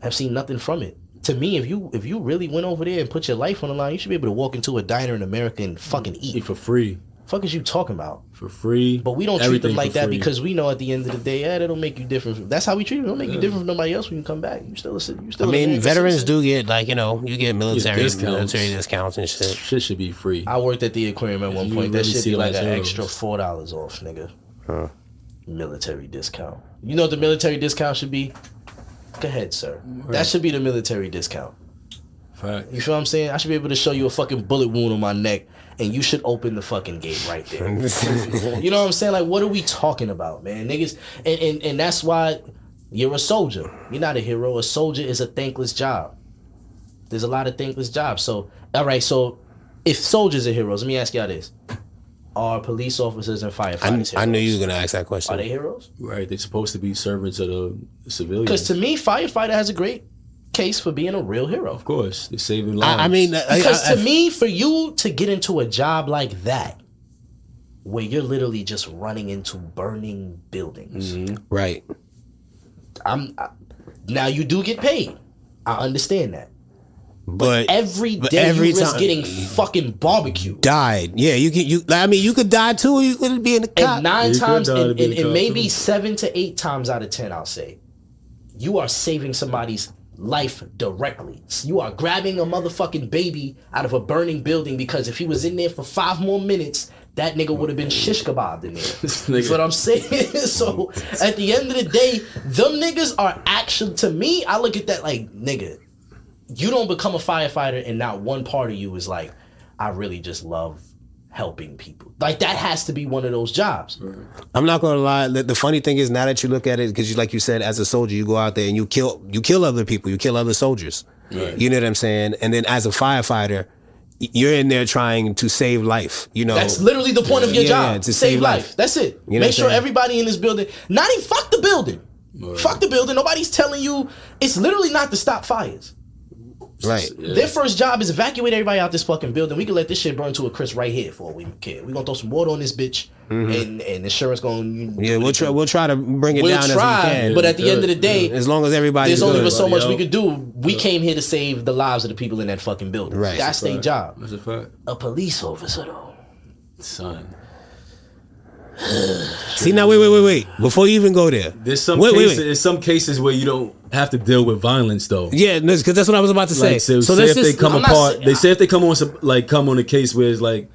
Have seen nothing from it. To me, if you really went over there and put your life on the line, you should be able to walk into a diner in America and fucking Eat eat. for free. Fuck is you talking about? For free. But we don't treat Everything them like for that free. because we know at the end of the day, they don't make you different. That's how we treat them. They don't make you different from nobody else when you come back. You still a citizen. I mean, veterans do get you get military discounts. discounts and shit. Shit should be free. I worked at the aquarium at one You point. That really should see be like like an zeros. extra $4 off, nigga. Military discount. You know what the military discount should be? Go ahead, sir. That should be the military discount. Fact. You feel what I'm saying? I should be able to show you a fucking bullet wound on my neck, and you should open the fucking gate right there. You know what I'm saying? Like, what are we talking about, man? Niggas, and that's why you're a soldier. You're not a hero. A soldier is a thankless job. There's a lot of thankless jobs. So, all right, so if soldiers are heroes, let me ask y'all this. Are police officers and firefighters I knew heroes? you were gonna ask that question. Are they heroes? Right. They're supposed to be servants of the civilians. Because to me, firefighter has a great case for being a real hero. Of course. They're saving lives. I mean, Because to me, for you to get into a job like that, where you're literally just running into burning buildings, right. now you do get paid. I understand that. But Every but day every you risk time- getting fucking barbecued. died. Yeah, you could die too. Or you could be in the cop. And 9 You could times, die to and be a cop, maybe too. 7 to 8 times out of 10, I'll say, you are saving somebody's life directly. You are grabbing a motherfucking baby out of a burning building because if he was in there for 5 more minutes, that nigga would have been shish kebabbed in there. That's what I'm saying. So at the end of the day, them niggas are actually, to me, I look at that like, nigga, you don't become a firefighter and not one part of you is like, I really just love helping people. Like that has to be one of those jobs. I'm not gonna lie. The funny thing is now that you look at it, because like you said, as a soldier, you go out there and you kill other people, you kill other soldiers. Right. You know what I'm saying? And then as a firefighter, you're in there trying to save life. You know, that's literally the point of your job. To save life. That's it. You know Make sure everybody in this building, not even fuck the building. Right. Fuck the building. Nobody's telling you. It's literally not to stop fires. Right. Yeah. Their first job is evacuate everybody out this fucking building. We can let this shit burn to a crisp right here for all we care. We're gonna throw some water on this bitch, and insurance gonna. Yeah, we'll try to bring it down as we can. But at the end of the day, as long as everybody, there's only so much we could do. We came here to save the lives of the people in that fucking building. Right. That's their job. That's a fact. A police officer though, son. See now, wait. Before you even go there, there's some cases where you don't have to deal with violence though. Yeah, because that's what I was about to say. Like, so say if they come apart, they say if they come on a case where it's like,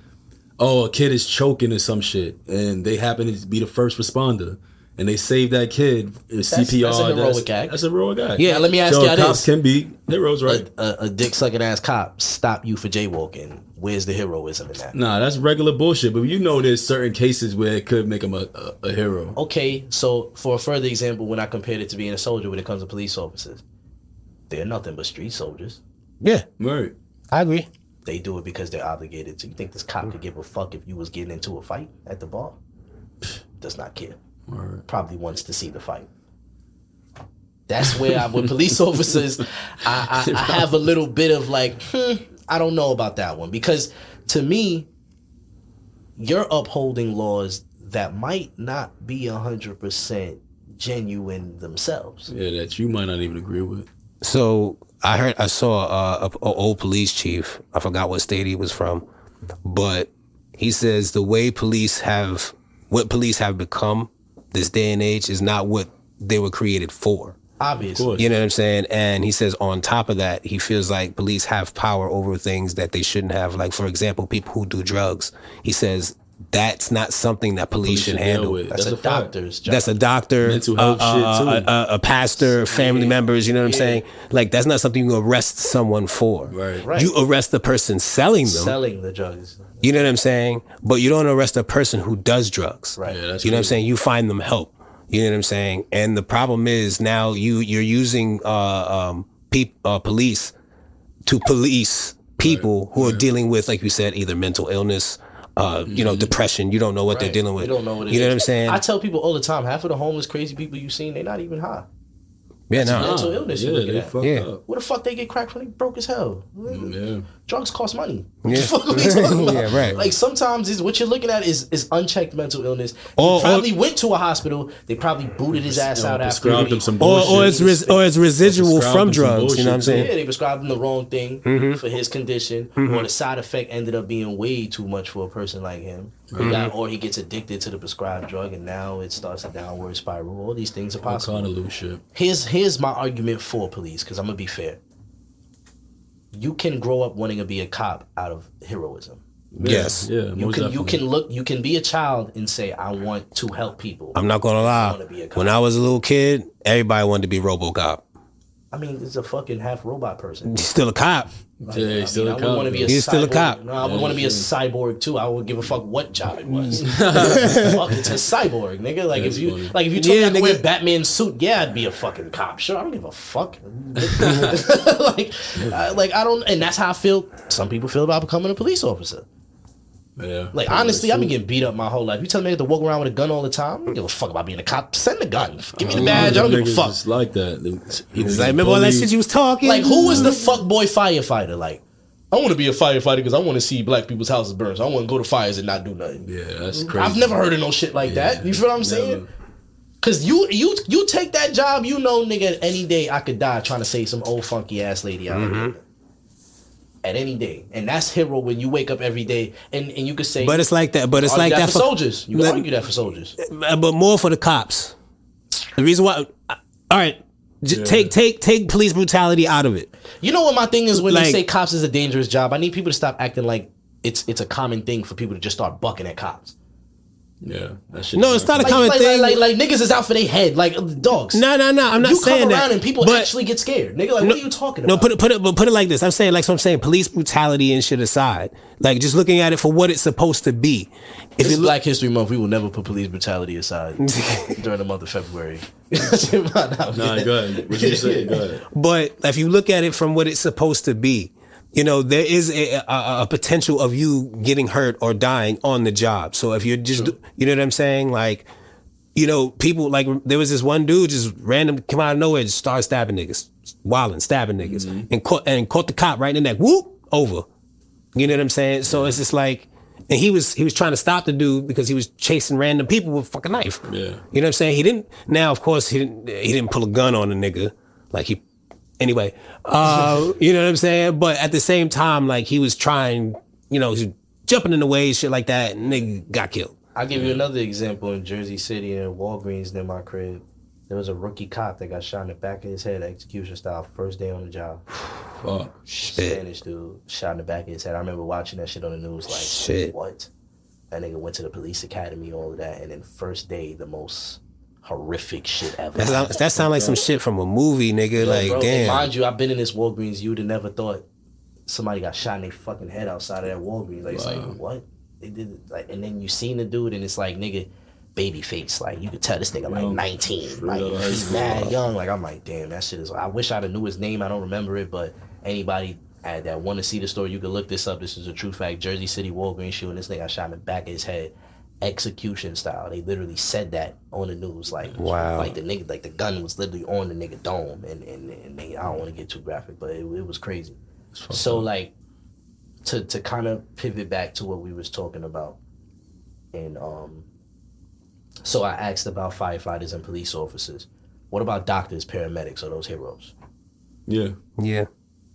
oh, a kid is choking or some shit, and they happen to be the first responder, and they save that kid. CPR. That's a heroic act. That's a heroic act. Yeah, let me ask you this: cops can be heroes, right? A dick sucking ass cop stop you for jaywalking. Where's the heroism in that? Nah, that's regular bullshit. But you know, there's certain cases where it could make him a hero. Okay, so for a further example, when I compared it to being a soldier, when it comes to police officers, they're nothing but street soldiers. Yeah, right. I agree. They do it because they're obligated to. You think this cop could give a fuck if you was getting into a fight at the bar? Does not care. Right. Probably wants to see the fight. That's where with police officers, I have a little bit of like, I don't know about that one. Because to me, you're upholding laws that might not be 100% genuine themselves. Yeah, that you might not even agree with. So I saw a old police chief. I forgot what state he was from, but he says the way what police have become this day and age is not what they were created for. Obviously. You know what I'm saying? And he says on top of that, he feels like police have power over things that they shouldn't have. Like, for example, people who do drugs. He says that's not something that police should handle. That's a doctor's job. That's a doctor, mental health shit too. A pastor, family members, you know what I'm saying? Like, that's not something you arrest someone for. Right. You arrest the person selling them. Selling the drugs. You know what I'm saying? But you don't arrest a person who does drugs. Right. Yeah, that's you know what I'm saying? You find them help. You know what I'm saying? And the problem is now you're using police to police people who are dealing with, like you said, either mental illness, depression. You don't know what they're dealing with. You don't know what it is. You know what I'm saying? I tell people all the time, half of the homeless crazy people you've seen, they're not even high. Yeah, no. Mental illness. Yeah, they fucked up. Where the fuck they get cracked when they broke as hell? Yeah. Drugs cost money. Yeah. What the fuck are we talking about? Yeah, right. Like sometimes what you're looking at is unchecked mental illness. He probably went to a hospital. They probably booted his ass out after. Prescribed him some bullshit. Or it's residual from drugs. You know what I'm saying? Yeah, they prescribed him the wrong thing for his condition, or the side effect ended up being way too much for a person like him. Or he gets addicted to the prescribed drug, and now it starts a downward spiral. All these things are possible. All kind of loose shit. Here's my argument for police, because I'm gonna be fair. You can grow up wanting to be a cop out of heroism. Yes. Yeah. You can be a child and say, I want to help people. I'm not gonna lie. When I was a little kid, everybody wanted to be RoboCop. I mean, it's a fucking half robot person. He's still a cop. Yeah, he's still a cop. He's still a cop. No, I would want to be a cyborg too. I would give a fuck what job it was. Fuck, it's a cyborg, nigga. Like if you told me I could wear Batman's suit, yeah, I'd be a fucking cop. Sure, I don't give a fuck. like I don't, and that's how I feel. Some people feel about becoming a police officer. Yeah. Like honestly, I've been getting beat up my whole life. You tell me I have to walk around with a gun all the time? I don't give a fuck about being a cop. Send the gun. Give me the badge. I don't give a fuck. It's like that. He's like, remember all that shit you was talking? Like, who was the fuckboy firefighter? Like, I want to be a firefighter because I want to see black people's houses burn. So I want to go to fires and not do nothing. Yeah, that's crazy. I've never heard of no shit like that. You feel what I'm saying? Cause you take that job, you know, nigga, any day I could die trying to save some old funky ass lady out here. At any day, and that's hero when you wake up every day, and you could say, but it's like that. But it's like that for soldiers. You can argue that for soldiers, but more for the cops. The reason why, all right, Take police brutality out of it. You know what my thing is when they Like- say cops is a dangerous job? I need people to stop acting like it's a common thing for people to just start bucking at cops. Yeah, that shit. No, it's not a Like, common thing. like niggas is out for their head, like dogs. No, I'm not you saying come that. around and people but- actually get scared, nigga. Like, what are you talking No, about? put it like this. I'm saying, like, so I'm saying, police brutality and shit aside, like, just looking at it for what it's supposed to be. If It's you look, Black History Month. We will never put police brutality aside during the month of February. Nah, go ahead. What you say? Go ahead. but if you look at it from what it's supposed to be, you know, there is a potential of you getting hurt or dying on the job. So if you're just, you know what I'm saying? Like, you know, people, like, there was this one dude just random, come out of nowhere, just started stabbing niggas, wilding, stabbing niggas, and caught the cop right in the neck. Whoop, over. You know what I'm saying? So it's just like, and he was trying to stop the dude because he was chasing random people with a fucking knife. Yeah. You know what I'm saying? He didn't. Now, of course, he didn't pull a gun on a nigga. Like he. Anyway, you know what I'm saying? But at the same time, like he was trying, you know, he was jumping in the way, shit like that, and nigga got killed. I'll give you another example in Jersey City in Walgreens near my crib. There was a rookie cop that got shot in the back of his head, execution style, first day on the job. Fuck. Spanish dude shot in the back of his head. I remember watching that shit on the news. Like, Shit. what? That nigga went to the police academy, all of that, and then first day, the most horrific shit ever. That sound like some shit from a movie, nigga. Yo, Like, bro, and damn. mind you, I've been in this Walgreens. You'd have never thought somebody got shot in their fucking head outside of that Walgreens. Like, it's like, what? They did it, like, and then you seen the dude, and it's like, nigga, baby face. Like, you could tell this nigga like 19. Like, out of high he's school. mad young. Like, I'm like, damn, that shit is. I wish I'd have knew his name. I don't remember it, but anybody that want to see the story, you can look this up. This is a true fact. Jersey City Walgreens shooting. This nigga got shot in the back of his head, execution style. They literally said that on the news. Like, Wow. like the nigga, like the gun was literally on the nigga dome, and they, I don't want to get too graphic, but it was crazy. So like, to kind of pivot back to what we was talking about, and so I asked about firefighters and police officers. What about doctors, paramedics, or those heroes? Yeah. Yeah.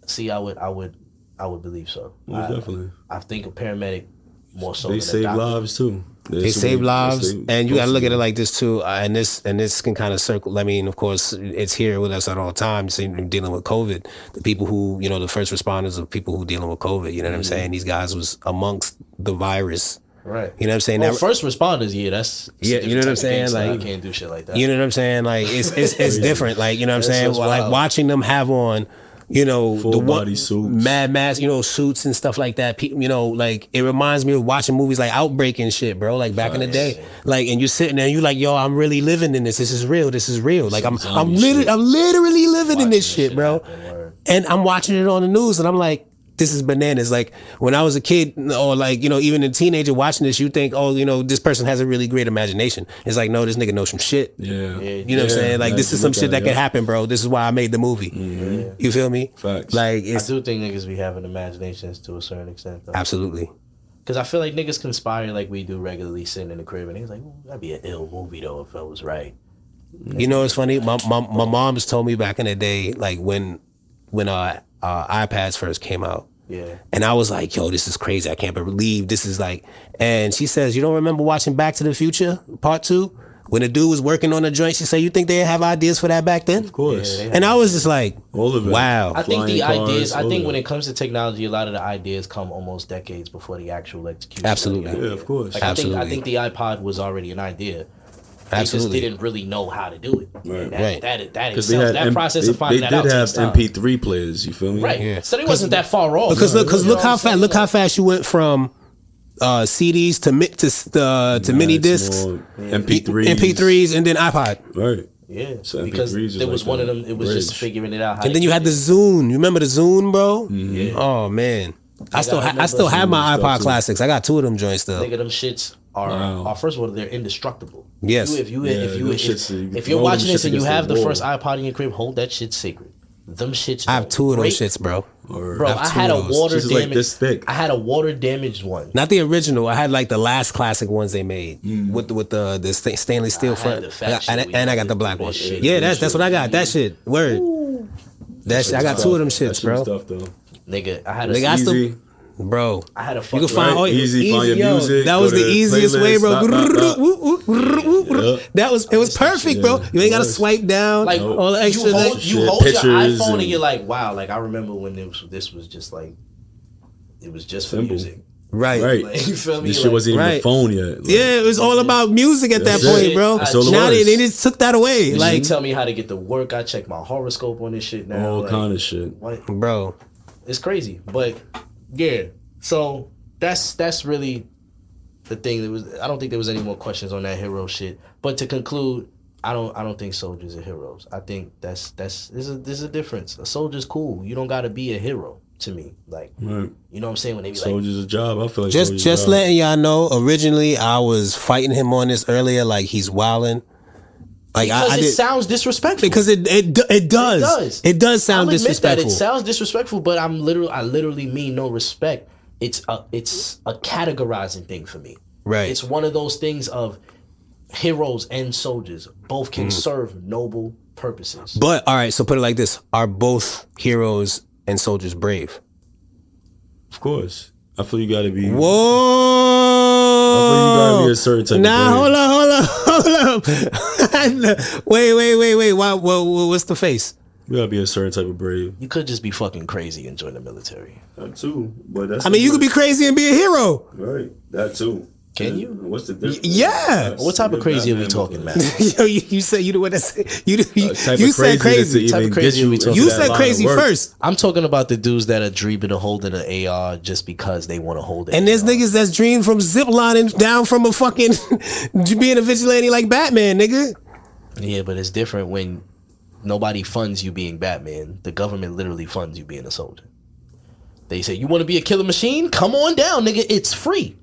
See, I would believe so. Most definitely. I think a paramedic more so. They than a save doctor. lives too. They save lives, and you got to look at it like this too. And this can kind of circle. I mean, of course, it's here with us at all times. Dealing with COVID, the people who, you know, the first responders of people who dealing with COVID. You know what I'm saying? These guys was amongst the virus. Right. You know what I'm saying? Well, Now- first responders, yeah, that's Yeah, you know what I'm different type of saying? gangster. Like, I can't do shit like that. You know what I'm saying? Like it's different. Like, you know what I'm That's saying? just Like wild. watching them have on, you know, Full body suits. mad mask, you know, suits and stuff like that. You know, like it reminds me of watching movies like Outbreak and shit, bro. Like back in the day, like, and you're sitting there and you like, yo, I'm really living in this. This is real. This is real. Like I'm literally living in this shit, bro. And I'm watching it on the news and I'm like, this is bananas. Like when I was a kid, or like, you know, even a teenager watching this, you think, oh, you know, this person has a really great imagination. It's like, no, this nigga knows some shit. Yeah. You know what I'm saying? Like, this is some shit that could happen, bro. This is why I made the movie. You feel me? Facts. Like, I it's do think niggas be having imaginations to a certain extent, though. absolutely. Because I feel like niggas conspire like we do regularly, sitting in the crib, and he's like, that'd be an ill movie, though, if it was right. You know, it's funny. My mom's told me back in the day, like when iPads first came out. Yeah. And I was like, yo, this is crazy. I can't believe this is like, and she says, you don't remember watching Back to the Future Part 2? When the dude was working on a joint, she said, you think they have ideas for that back then? Of course. Yeah, And I was just like, All of it. wow. I think the Flying ideas, cars, I think all when that. it comes to technology, a lot of the ideas come almost decades before the actual execution. Absolutely. Yeah, of course. Like, Absolutely. I think the iPod was already an idea. They Absolutely. just didn't really know how to do it. Right. And Right. that Because that process of finding that out They did takes have time. MP3 players. You feel me? Right. Yeah. So they wasn't that far off. Because You look know how what I'm fast saying? fast you went from CDs to mini discs, MP3s, and then iPod. Right. Yeah, So because MP3s is there was like one of a them. It was just bridge. figuring it out. How And to then you do had the it. Zune. You remember the Zune, bro? Yeah. Oh man, I still remember have my Zune iPod stuff, too. classics. I got 2 of them joints still. Nigga, them shits are first of all, they're indestructible. Yes. If them shits, you if can you're throw watching them this shits and you against have the the wall. first iPod in your crib, hold that shit sacred. Them shits. I have don't 2 of those break. shits, bro. Bro, I have I two had a of those. water Just damaged. like this thick. I had a water damaged one. Not the original. I had like the last classic ones they made with the stainless steel I had front, the fat shit we and I got used the to black do one. that shit. Yeah, that's what I got. That shit. Word. That shit. I got 2 of them shits, bro. Stuff, though. Nigga, I had a Nigga, I still- Easy. Bro, I had a you fucking can find Right, easy, find your yo, music, That go was to the the easiest playlist, way, bro. Yep. It was perfect, bro. You ain't gotta swipe down Like all the extra. you hold Pictures your iPhone and and- you're like, wow. Like I remember when this was just like, it was just for Simple. music. right. Like, you feel me? This shit Like, wasn't even Right. a phone yet. Like, Yeah, it was all about music at that That's point, it. bro. That's all it Now was. they just took that away. Like, Like, tell me how to get to work. I check my horoscope on this shit now. all like, kind of shit. What? bro. It's crazy, but yeah. So that's really the thing. That was. I don't think there was any more questions on that hero shit. But to conclude, I don't think soldiers are heroes. I think there's a difference. A soldier's cool. You don't got to be a hero to me. Like Right. you know what I'm saying when they be like, Soldier's a job. I feel like Just soldier's a job. letting y'all know. Originally, I was fighting him on this earlier. Like he's wilding. Like because I it did sounds disrespectful. because it does. does. It does sound I'll admit disrespectful. that it sounds disrespectful, but I literally mean no respect. It's a categorizing thing for me. Right. It's one of those things of heroes and soldiers both can serve noble purposes. But all right, so put it like this: are both heroes and soldiers brave? Of course. I feel you gotta be. Whoa! I feel you gotta be a certain type Nah, of brave. hold up. Wait. What's the face? You gotta be a certain type of brave. You could just be fucking crazy and join the military. That too. But that's I mean, you could be crazy and be a hero. right. That too. Can And you? What's the difference? Yeah. What type of crazy are we talking, man? Yo, you said you the one that said you Type you of said crazy. Type of crazy we talking You about. said crazy first. I'm talking about the dudes that are dreaming of holding an AR just because they want to hold it. And there's niggas that's dreamed from ziplining down from a fucking being a vigilante like Batman, nigga. Yeah, but it's different when nobody funds you being Batman. The government literally funds you being a soldier. They say, you want to be a killer machine? Come on down, nigga. It's free.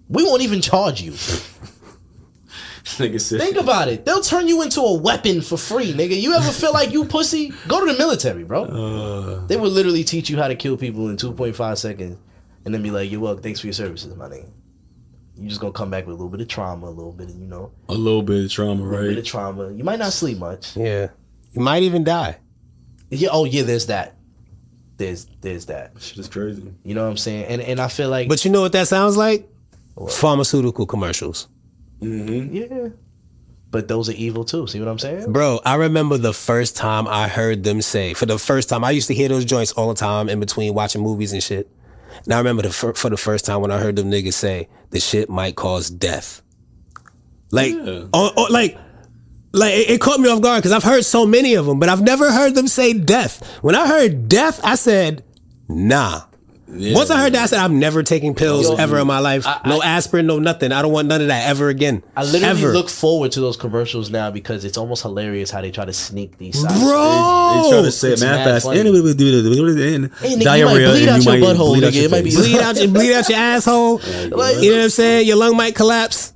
We won't even charge you. Nigga said. Think about it. They'll turn you into a weapon for free, nigga. You ever feel like you pussy? Go to the military, bro. They would literally teach you how to kill people in 2.5 seconds and then be like, you're welcome. Thanks for your services, my nigga. You just gonna come back with a little bit of trauma, a little bit of, A little bit of trauma, a little bit of right? trauma. You might not sleep much. Yeah. You might even die. Yeah, oh yeah, there's that. There's that. Shit is crazy. You know what I'm saying? And I feel like But you know what that sounds like? Pharmaceutical commercials. yeah. But those are evil too. See what I'm saying? Bro, I remember the first time I heard them say, for the first time, I used to hear those joints all the time in between watching movies and shit. And I remember for the first time when I heard them niggas say, the shit might cause death. Like, like it caught me off guard because I've heard so many of them, but I've never heard them say death. When I heard death, I said, nah. Yeah. Once I heard that, I said, I'm never taking pills Yo, ever in my life. No aspirin, no nothing. I don't want none of that ever again. I literally ever. look forward to those commercials now because it's almost hilarious how they try to sneak these side Bro! They try to say it It's mad mad fast. funny. Anyway, we do this. Hey, nigga, you Diarrhea. might bleed and out you your might butthole, bleed out nigga. your It might be face. bleed out your asshole. Like, You know what I'm saying? Your lung might collapse.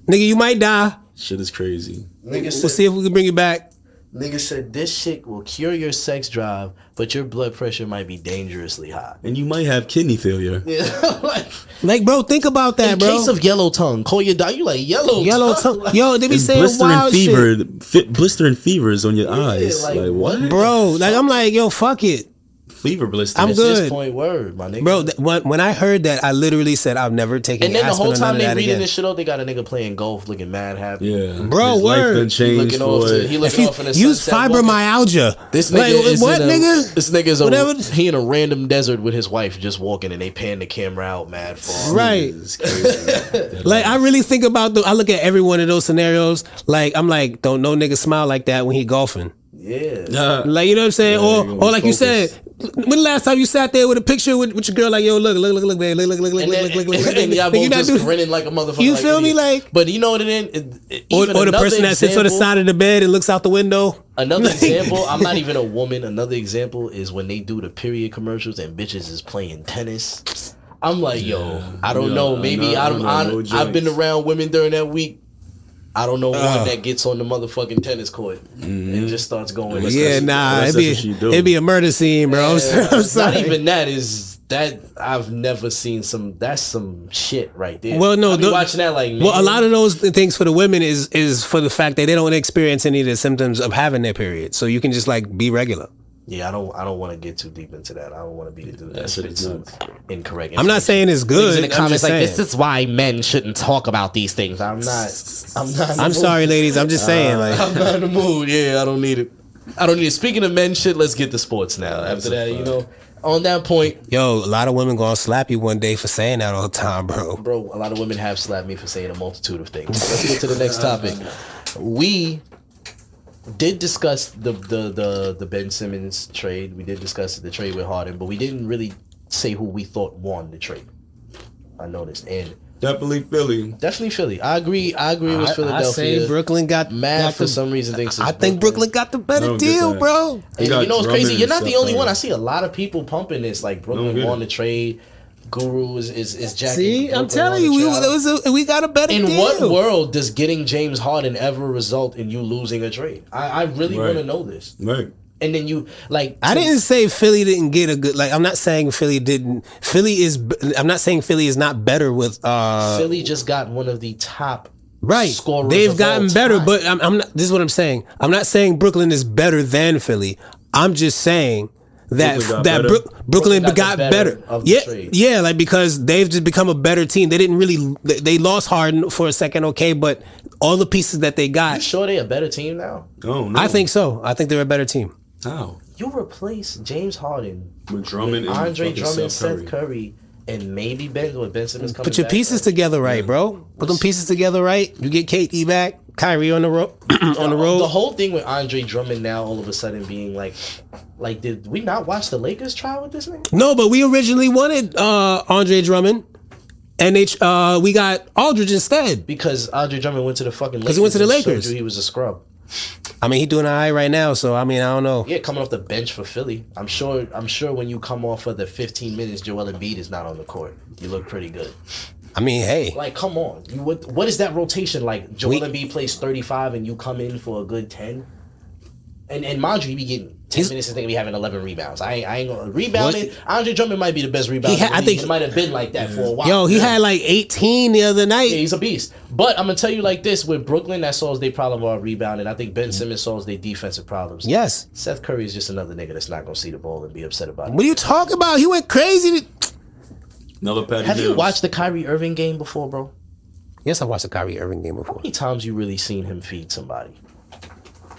Nigga, you might die. Shit is crazy. Nigga We'll said, see if we can bring you back. nigga said this shit will cure your sex drive, but your blood pressure might be dangerously high. And you might have kidney failure. Yeah, like, Like, bro, think about that, in bro. case of yellow tongue, call your doctor. You like yellow tongue. Like, Yo, they be And saying blistering wild fever, shit. blistering fevers on your eyes. like, Like, what? Bro, like, I'm like, yo, fuck it. Fever blisters. I'm At good. this point, word, my nigga. Bro, when I heard that, I literally said, I've never taken and then the aspirin whole or none time of they that reading again. this shit out, they got a nigga playing golf, looking mad happy. Yeah. Bro, His life word. done He changed looking off. for To, it. he If looking you off in the use sunset, walking. fibromyalgia. This Like, nigga is what, in a, nigga? This nigga's Whatever. he in a random desert with his wife just walking, and they pan the camera out mad far. Right. It's crazy. Like, I really think about I look at every one of those scenarios. Like, I'm like, don't no nigga smile like that when he golfing. Yeah. Like, you know what I'm saying? Yeah, you or gonna like you focus. said, when the last time you sat there with a picture with your girl, like, yo, look, babe, look, And then, and y'all Nigga, both you not just do- grinning like a motherfucker. You like feel me? idiot. Like- but you know what it is? Or the person that sits on the side of the bed and looks out the window. Another Like- example, I'm not even a woman. Another example is when they do the period commercials and bitches is playing tennis. I'm like, yo, I don't Yeah, know. I Maybe know, I know, no I've been joints. around women during that week. I don't know one that gets on the motherfucking tennis court and just starts going. Yeah, nah, That's it'd what she do. be a murder scene, bro. I'm Not sorry. even that is that I've never seen that's some shit right there. Well, no, I be watching that like, well, a man, lot of those things for the women is for the fact that they don't experience any of the symptoms of having their period, so you can just like be regular. Yeah, I don't want to get too deep into that. I don't want to be the dude that That shit spits is some nuts. incorrect. I'm not saying it's good. in the I'm comments just like saying. this is why men shouldn't talk about these things. I'm not. I'm sorry, ladies. I'm just saying. Like, I'm not in the mood. Yeah, I don't need it. I don't need it. Speaking of men shit, let's get to sports now. After that, you know, on that point, yo, a lot of women gonna slap you one day for saying that all the time, bro. bro, a lot of women have slapped me for saying a multitude of things. Let's get to the next topic. We did discuss the Ben Simmons trade. We did discuss the trade with Harden, but we didn't really say who we thought won the trade. I noticed, and Definitely Philly. definitely Philly. I agree with Philadelphia. I say Brooklyn got Matt for the- some reason thinks it's I think Brooklyn got the I better don't get deal, that. bro. And got you know what's Drummond crazy? You're and not the stuff only one. like I see a lot of people pumping this. Like Brooklyn get won it. the trade. Guru is jacking. See, I'm Brooklyn telling on you, the trade. we got a better In deal. what world does getting James Harden ever result in you losing a trade? I really Right. want to know this. Right. And then you like I didn't say Philly didn't get a good. Like, I'm not saying Philly didn't. I'm not saying Philly is not better with. Philly just got one of the top Right, scorers they've of gotten all better, time. but I'm not. This is what I'm saying. I'm not saying Brooklyn is better than Philly. I'm just saying that Brooklyn got that better. Brooklyn Brooklyn got got the better better. of the Yeah, trade. yeah, like because they've just become a better team. They didn't really. They lost Harden for a second, okay, but all the pieces that they You got, sure they a better team now? Oh no. I think so. I think they're a better team. How? You replace James Harden With Drummond and Andre fucking Drummond, Seth Seth Curry, and maybe Ben Simmons coming Put your back, pieces right? together right, bro. Put them pieces together right. You get KD back, Kyrie on the road. On the road. The whole thing with Andre Drummond now all of a sudden being like did we not watch the Lakers try with this nigga? No, but we originally wanted Andre Drummond, and we got Aldridge instead. Because Andre Drummond went to the fucking Lakers. he went to the and showed Lakers. you he was a scrub. I mean, he doing all right right now, so I mean, I don't know. Yeah, coming off the bench for Philly. I'm sure when you come off of the 15 minutes, Joel Embiid is not on the court. You look pretty good. I mean, hey, Like, come on. What is that rotation like? Joel We- Embiid plays 35 and you come in for a good 10? And mind you, he be getting 10 He's- minutes and think be having 11 rebounds. I ain't gonna rebounding. Andre Drummond might be the best rebounder. I think- it might have been like that for a while. yo, he had like 18 the other night. Yeah, he's a beast. But I'm gonna tell you like this: with Brooklyn, that solves their problem of rebounding. I think Ben Simmons solves their defensive problems. Yes. Seth Curry is just another nigga that's not gonna see the ball and be upset about it. What are you talking about? He went crazy. Another Patty Have you Mills. watched the Kyrie Irving game before, bro? Yes, I watched the Kyrie Irving game before How many times you really seen him feed somebody?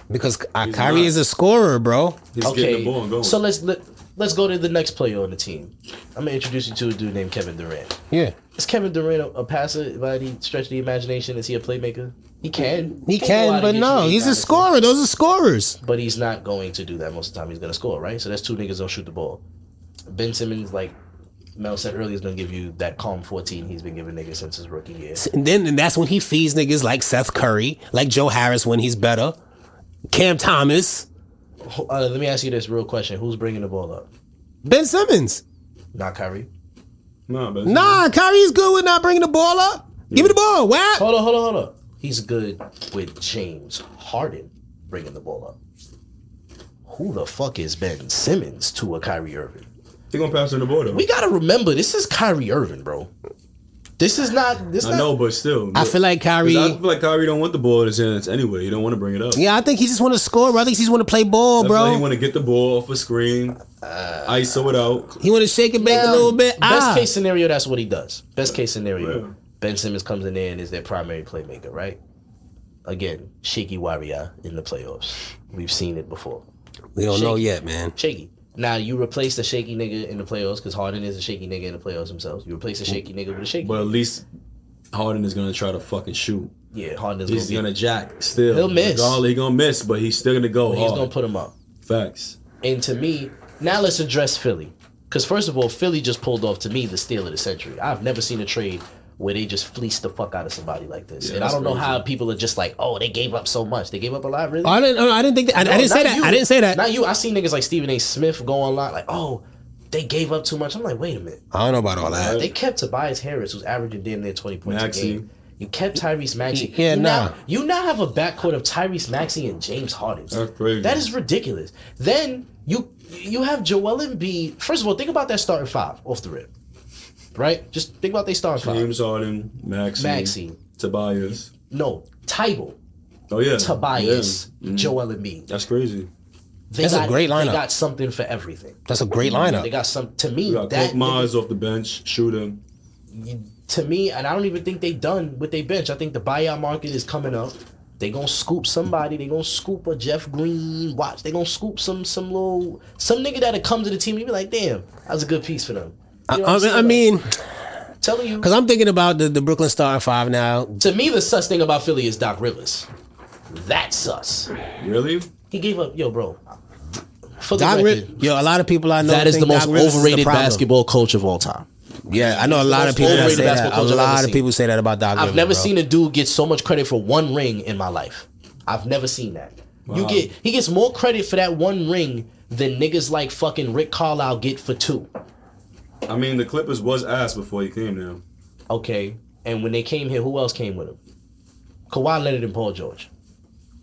because Kyrie not. is a scorer, bro. He's getting the ball and going. So let's go to the next player on the team. I'm gonna introduce you to a dude named Kevin Durant. Yeah, Is Kevin Durant a passer by any stretch of the imagination? Is he a playmaker? He can. he go out can, and but get you no, 8, he's 9 a scorer. Those are scorers. But he's not going to do that most of the time. He's going to score, right? So that's two niggas don't shoot the ball. Ben Simmons, like Mel said earlier, is going to give you that calm 14 he's been giving niggas since his rookie year. And that's when he feeds niggas like Seth Curry, like Joe Harris when he's better, Cam Thomas, Let me ask you this real question. Who's bringing the ball up? Ben Simmons. Not Kyrie. Nah, but Nah, Kyrie's good with not bringing the ball up. Give me the ball. What? Hold on. He's good with James Harden bringing the ball up. Who the fuck is Ben Simmons to a Kyrie Irving? he gonna pass on the ball though. We got to remember, this is Kyrie Irving, bro. This is not... I know, but still, I feel like Kyrie. 'Cause I feel like Kyrie don't want the ball in his hands anyway. He don't want to bring it up. Yeah, I think he just want to score, bro. I think he just want to play ball, I feel like he bro. want to get the ball off a screen, ISO it out. He want to shake and bake a little bit. Best case scenario, that's what he does. Best case scenario, Yeah. Ben Simmons comes in there and is their primary playmaker, right? Again, shaky warrior in the playoffs. We've seen it before. We don't know shaky. yet, man. Shaky. Now, you replace the shaky nigga in the playoffs because Harden is a shaky nigga in the playoffs himself. You replace the shaky nigga with a shaky But at nigga. least Harden is gonna try to fucking shoot. Yeah, Harden is He's going gonna jack still. He'll miss. Regardless, he gonna miss, but he's still gonna go he's hard. going to put him up. Facts. And to me, now let's address Philly. Because first of all, Philly just pulled off, to me, the steal of the century. I've never seen a trade where they just fleeced the fuck out of somebody like this. Yeah, and I that's don't know crazy. how people are just like, oh, they gave up so much. They gave up a lot, really? I didn't think that. I No, didn't say not that. you. I didn't say that. Not you. I see niggas like Stephen A. Smith go online like, oh, they gave up too much. I'm like, wait a minute. I don't know about all that. They kept Tobias Harris, who's averaging damn near 20 points Maxey. a game. You kept Tyrese Maxey. Yeah, you now have a backcourt of Tyrese Maxey and James Harden. That's crazy. That is ridiculous. Then you have Joel Embiid. First of all, think about that starting five off the rip. Right? Just think about their starting five. James Harden, Maxey, Tobias. No, Tybal, Oh yeah, Tobias, Yeah. Mhm. Joel Embiid. That's crazy. That's a great lineup. They got something for everything. That's a great lineup. They got some. To me, We got that Korkmaz off the bench, shooter. to me, and I don't even think they done with their bench. I think the buyout market is coming up. They gonna scoop somebody. They gonna scoop a Jeff Green. Watch. They gonna scoop some nigga that'll come to the team and be like, damn, that was a good piece for them. You know what I'm saying? I mean, telling you, because I'm thinking about the Brooklyn starting five now. to me, the sus thing about Philly is Doc Rivers. That's sus. Really? He gave up, yo, bro. For the Doc record, a lot of people I know that is the think most Doc Rivers is the overrated problem. basketball coach of all time. Yeah, I know a lot of people that overrated say that. basketball A coach I've ever lot of seen. people say that about Doc Rivers. I've never bro. seen a dude get so much credit for one ring in my life. I've never seen that. Wow. He gets more credit for that one ring than niggas like fucking Rick Carlisle get for two. I mean, the Clippers was ass before he came there. Okay, and when they came here, who else came with him? Kawhi Leonard and Paul George.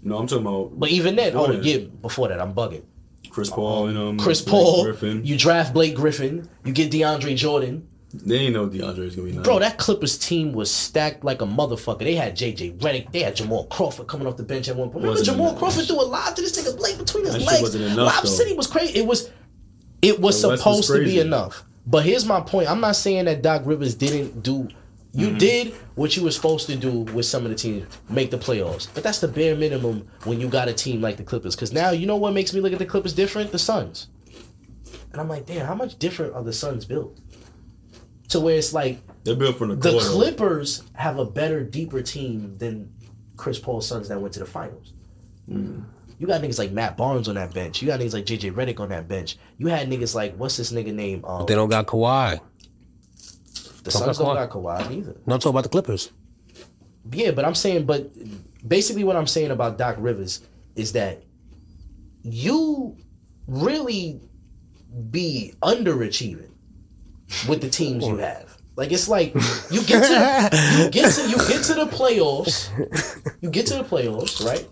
No, I'm talking about But even then, Before that. before that, I'm bugging. Chris Paul and Chris Blake Paul, Griffin. you draft Blake Griffin, you get DeAndre Jordan. They ain't know DeAndre's gonna be nice. Bro, that Clippers team was stacked like a motherfucker. They had JJ Redick. They had Jamal Crawford coming off the bench at one point. Remember Wasn't Jamal enough. Crawford threw a lob to this nigga Blake between his That shit legs. wasn't enough, Lob though. City was crazy. It was West supposed was to be crazy. enough. But here's my point. I'm not saying that Doc Rivers didn't do. You did what you were supposed to do with some of the teams, make the playoffs. But that's the bare minimum when you got a team like the Clippers. Because now, you know what makes me look at the Clippers different? The Suns. And I'm like, damn, how much different are the Suns built? To where it's like, They're built from the the core. Clippers have a better, deeper team than Chris Paul's Suns that went to the finals. You got niggas like Matt Barnes on that bench. You got niggas like JJ Redick on that bench. You had niggas like, what's this nigga name? They don't got Kawhi. The don't Suns got don't got Kawhi either. No, I'm talking about the Clippers. Yeah, but I'm saying, basically what I'm saying about Doc Rivers is that you really be underachieving with the teams you have. Like, it's like you get to the playoffs. You get to the playoffs, right?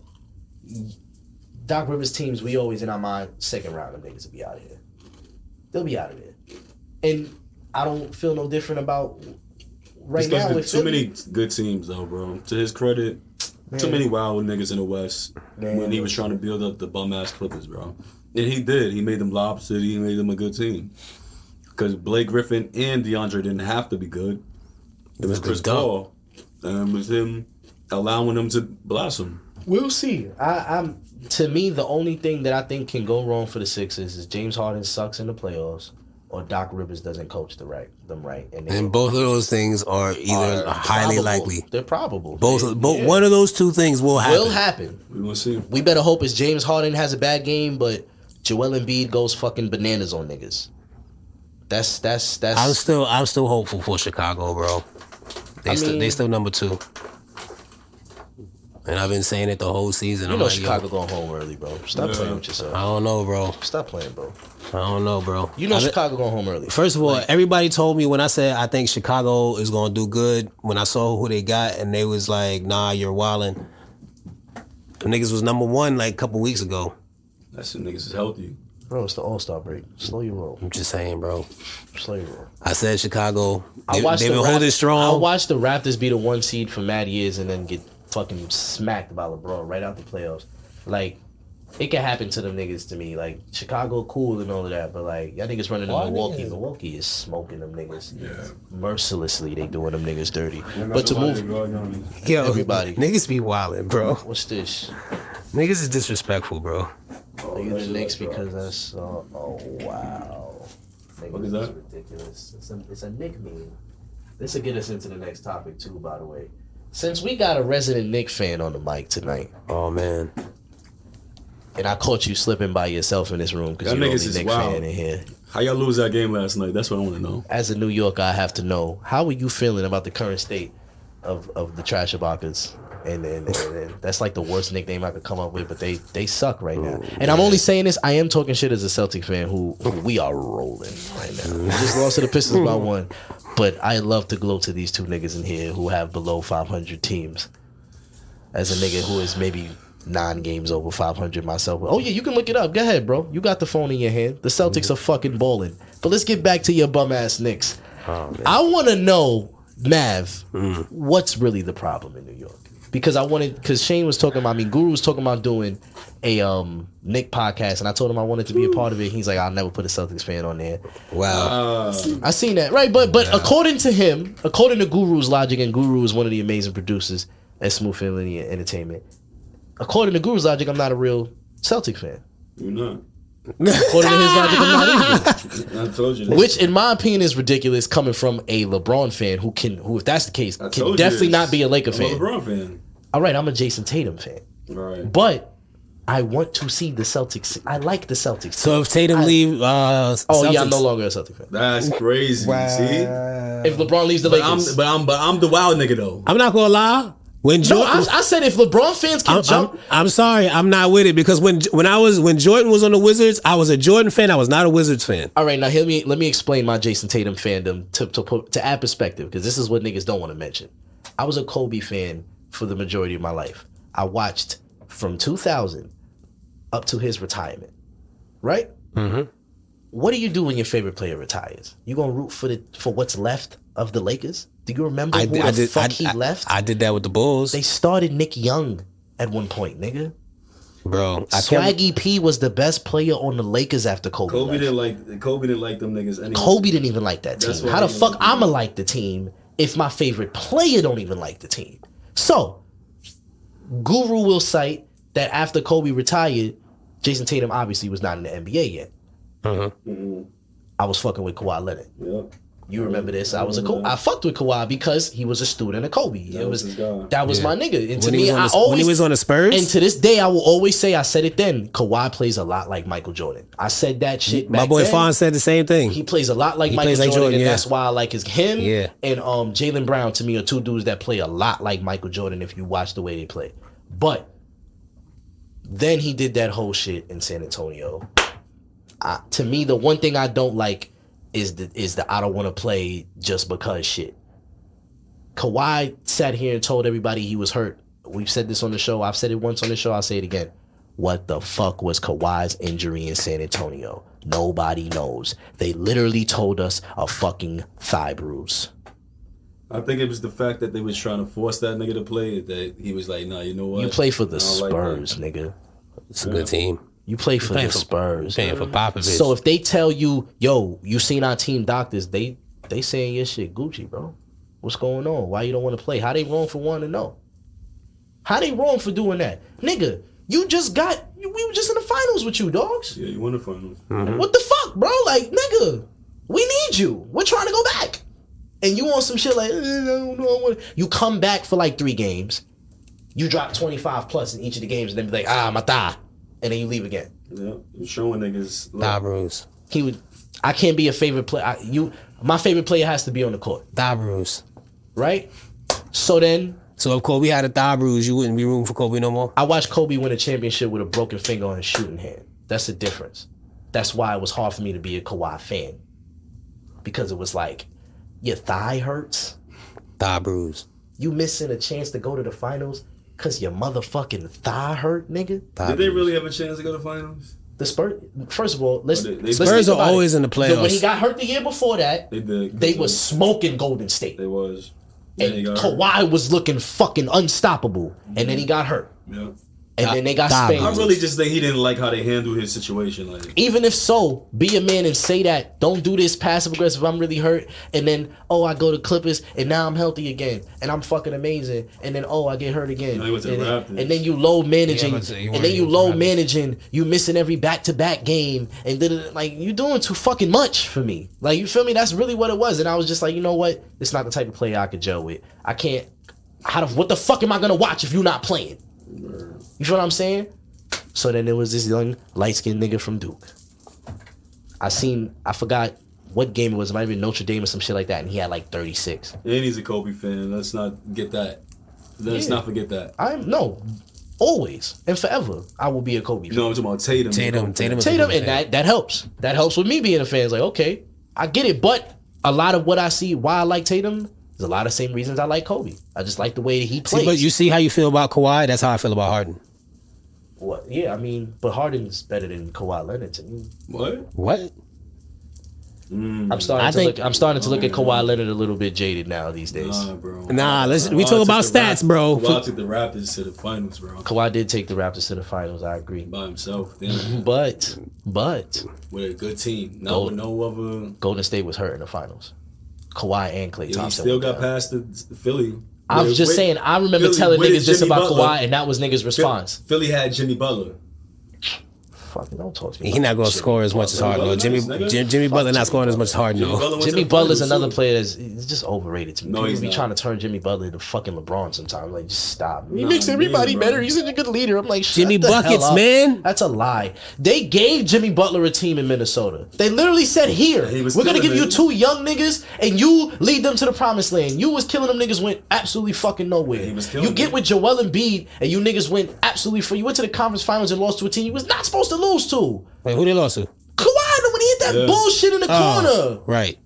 Doc Rivers teams, we always in our mind, second round, them niggas will be out of here. They'll be out of there. And I don't feel no different about right now with too Philly. many good teams though, bro. To his credit, too many wild niggas in the West when he was trying to build up the bum ass Clippers, bro. And he did. He made them Lob City. He made them a good team. Because Blake Griffin and DeAndre didn't have to be good. It was Chris Paul, and it was him allowing them to blossom. We'll see. I'm to me, the only thing that I think can go wrong for the Sixers is James Harden sucks in the playoffs, or Doc Rivers doesn't coach them right, And both of those things are either highly probable. likely. They're probable. Both, Yeah. one of those two things will happen. will happen. We gonna see. We better hope it's James Harden has a bad game, but Joel Embiid goes fucking bananas on niggas. That's. I'm still hopeful for Chicago, bro. They still number 2. And I've been saying it the whole season. You I'm know like, Chicago yo, going home early, bro. Stop playing with I yourself. don't know, bro. Stop playing, bro. I don't know, bro. You know Chicago going home early. First of all, everybody told me when I said I think Chicago is going to do good, when I saw who they got, and they was like, nah, you're wildin'. The niggas was number 1 like a couple weeks ago. That's the niggas is healthy. Bro, it's the All-Star break. Slow your roll. I'm just saying, bro. Slow your roll. I said Chicago. I They've watched been holding strong. I watched the Raptors be the 1 seed for mad years and then get fucking smacked by LeBron right out the playoffs. Like, it can happen to them niggas to me. Like, Chicago cool and all of that, but like, y'all niggas running to Milwaukee. Milwaukee is smoking them niggas. Yeah. Mercilessly, they doing them niggas dirty. But to move, Yo, everybody. Niggas be wildin', bro. what's this? Niggas is disrespectful, bro. Are you the Knicks because that's oh wow. Niggas What is that? ridiculous. It's a Nick meme. This will get us into the next topic too, by the way. Since we got a resident Nick fan on the mic tonight, Oh, man. and I caught you slipping by yourself in this room because Y'all you're the niggas only is Nick wild. fan in here. How y'all lose that game last night? That's what I want to know. As a New Yorker, I have to know, how are you feeling about the current state of the Trashabakas? And that's like the worst nickname I could come up with, but they suck right now. And I'm only saying this, I am talking shit as a Celtic fan who we are rolling right now. We just lost to the Pistons by 1. But I love to gloat to these two niggas in here who have below 500 teams. As a nigga who is maybe 9 games over 500 myself. Oh yeah, you can look it up. Go ahead, bro. You got the phone in your hand. The Celtics are fucking balling. But let's get back to your bum ass Knicks. I want to know, Mav, what's really the problem in New York? because Shane was talking about me. Guru was talking about doing a Nick podcast, and I told him I wanted to be a part of it. He's like, I'll never put a Celtics fan on there. Wow. I seen that, right? But according to him, according to Guru's logic, and Guru is one of the amazing producers at Smooth Family Entertainment. According to Guru's logic, I'm not a real Celtic fan. You're not. According to his logic, I'm not either. I told you that. Which, in my opinion, is ridiculous coming from a LeBron fan who, if that's the case, I can told you definitely this. not be a Laker I'm fan. a LeBron fan. All right, I'm a Jason Tatum fan. All right. But I want to see the Celtics. I like the Celtics. So if Tatum leave, Oh, yeah, I'm no longer a Celtic fan. That's crazy. See? If LeBron leaves the Lakers. But I'm the wild nigga though. I'm not gonna lie. When No, Jordan, I said if LeBron fans can jump. I'm sorry, I'm not with it because when Jordan was on the Wizards, I was a Jordan fan. I was not a Wizards fan. All right, now let me explain my Jason Tatum fandom to add perspective, because this is what niggas don't want to mention. I was a Kobe fan for the majority of my life. I watched from 2000 up to his retirement, right? Mm-hmm. What do you do when your favorite player retires? You gonna root for what's left of the Lakers? Do you remember who the fuck he left? I did that with the Bulls, They started Nick Young at one point, nigga. bro. Swaggy P was the best player on the Lakers after Kobe. Kobe left. didn't like them niggas anyway. Kobe didn't even like that That's team. why How the he fuck was- I'ma like the team if my favorite player don't even like the team? So, Guru will cite that after Kobe retired, Jason Tatum obviously was not in the NBA yet. I was fucking with Kawhi Leonard. Yep. You remember this? I fucked with Kawhi because he was a student of Kobe. That was his guy. That was my nigga. And to when me, when he was on the Spurs, and to this day, I will always say, I said it then, Kawhi plays a lot like Michael Jordan. I said that shit back my boy then. Fawn said the same thing. He plays a lot like Michael plays like Jordan, Jordan, and yeah. that's why I like him Yeah. and Jaylen Brown, to me, are two dudes that play a lot like Michael Jordan if you watch the way they play. But then he did that whole shit in San Antonio. To me, the one thing I don't like is the I don't want to play just because shit. Kawhi sat here and told everybody he was hurt. We've said this on the show. I've said it once on the show. I'll say it again. What the fuck was Kawhi's injury in San Antonio? Nobody knows. They literally told us a fucking thigh bruise. I think it was the fact that they was trying to force that nigga to play, that he was like, nah, you know what? You play for the I don't like Spurs, nigga. It's a good team. You play for the Spurs. Paying for Popovich. So if they tell you, yo, you seen our team doctors, they saying your shit Gucci, bro. What's going on? Why you don't want to play? How they wrong for wanting to know? How they wrong for doing that? Nigga, we were just in the finals with you, dogs. Yeah, you won the finals. What the fuck, bro? Like, nigga, we need you. We're trying to go back. And you want some shit like, I don't know. You come back for like 3 games. You drop 25 plus in each of the games and then be like, my thigh. And then you leave again. Yeah, you're showing niggas. Thigh bruise. I can't be a favorite player. My favorite player has to be on the court, Thigh bruise. right? So then So if Kobe had a thigh bruise, you wouldn't be rooting for Kobe no more? I watched Kobe win a championship with a broken finger on his shooting hand. That's the difference. That's why it was hard for me to be a Kawhi fan. Because it was like, your thigh hurts? Thigh bruise. You missing a chance to go to the finals because your motherfucking thigh hurt, nigga? Did they really have a chance to go to finals? The Spurs, first of all, let's They- Spurs are always in the playoffs. When he got hurt the year before that, They did. they was smoking Golden State. They was. And they got hurt. Kawhi was looking fucking unstoppable. And then he got hurt. Yeah. And then they got Thigh spanked. I really just think he didn't like how they handled his situation. Like, Even if so, be a man and say that. Don't do this passive aggressive. I'm really hurt. And then, I go to Clippers and now I'm healthy again. And I'm fucking amazing. And then, I get hurt again. No, he was a and, Raptors. and then you low managing. Yeah, but you and weren't then you even low Raptors. managing. You missing every back-to-back game. And like, you doing too fucking much for me. Like, you feel me? That's really what it was. And I was just like, you know what? It's not the type of player I could gel with. I can't. What the fuck am I going to watch if you're not playing? You feel what I'm saying? So then there was this young light-skinned nigga from Duke. I forgot what game it was. It might have been Notre Dame or some shit like that. And he had like 36. and he's a Kobe fan. Let's not get that. Let's Yeah. not forget that. Always and forever, I will be a Kobe fan. No, I'm talking about Tatum. Tatum is a Tatum, good and fan. that helps. That helps with me being a fan. It's like, okay, I get it. But a lot of what I see, why I like Tatum, is a lot of same reasons I like Kobe. I just like the way he plays. See, but you see how you feel about Kawhi? That's how I feel about Harden. What? Yeah, I mean, but Harden's better than Kawhi Leonard to me. What? What? I'm starting to look at Kawhi Leonard a little bit jaded now these days. Nah, bro. Nah, we talk about stats, bro. Kawhi took the Raptors to the finals, bro. Kawhi did take the Raptors to the finals. I agree. By himself. Damn. But With a good team. Not with no other. Golden State was hurt in the finals. Kawhi and Klay Yeah, he Thompson. still got past the Philly. I'm just saying, I remember Philly telling with niggas this Jimmy about Butler. Kawhi, and that was niggas' response. Philly had Jimmy Butler. Fucking don't talk to me. He not gonna score as much as Harden. though. Jimmy Butler not scoring as much as Harden. though. Jimmy Butler's another player that's he's just overrated to me. No, People he's be not. trying to turn Jimmy Butler into fucking LeBron sometimes. Like, just stop. He Nah, makes everybody man, bro. better. He's such a good leader. I'm like, shut Jimmy the hell Buckets, up. man. That's a lie. They gave Jimmy Butler a team in Minnesota. They literally said, here, He was we're going to give killing you niggas. 2 young niggas, and you lead them to the promised land. You was killing them niggas, went absolutely fucking nowhere. He was killing You get them. with Joel Embiid, and you niggas went absolutely you went to the conference finals and lost to a team you was not supposed to lose to. Wait, who they lost to? Kawhi, when he hit that Yeah. bullshit in the corner. Right.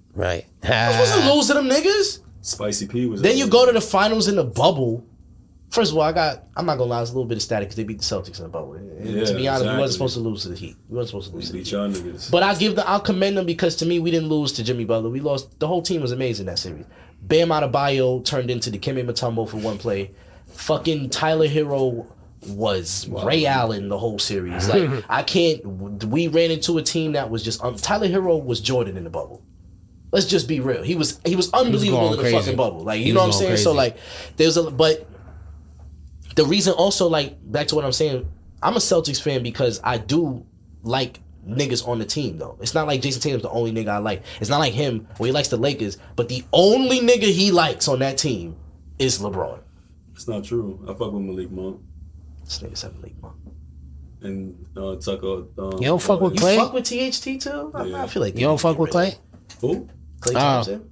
I wasn't losing them niggas. Spicy P was. Then you go to the finals in the bubble. First of all, I'm not gonna lie, it's a little bit of static because they beat the Celtics in the bubble. And Yeah, to be honest, we exactly. wasn't supposed to lose to the Heat. We wasn't supposed to lose We to the beat Heat. y'all niggas. But I'll commend them because to me, we didn't lose to Jimmy Butler. We lost. The whole team was amazing that series. Bam Adebayo turned into the Dikembe Mutombo for one play. Fucking Tyler Hero was Ray Allen the whole series. Like, I can't. We ran into a team that was just. Tyler Hero was Jordan in the bubble. Let's just be real. He was unbelievable going in the crazy. fucking bubble. Like, He you know what I'm was saying? going So crazy. like, there's a but. The reason also, like, back to what I'm saying, I'm a Celtics fan because I do like niggas on the team, though. It's not like Jason Tatum's the only nigga I like. It's not like him where he likes the Lakers, but the only nigga he likes on that team is LeBron. It's not true. I fuck with Malik Monk This nigga said Malik Monk. and Tucker. You don't fuck with You Clay? fuck with THT too? Yeah. I feel like You don't fuck with Clay? Who? Clay Thompson?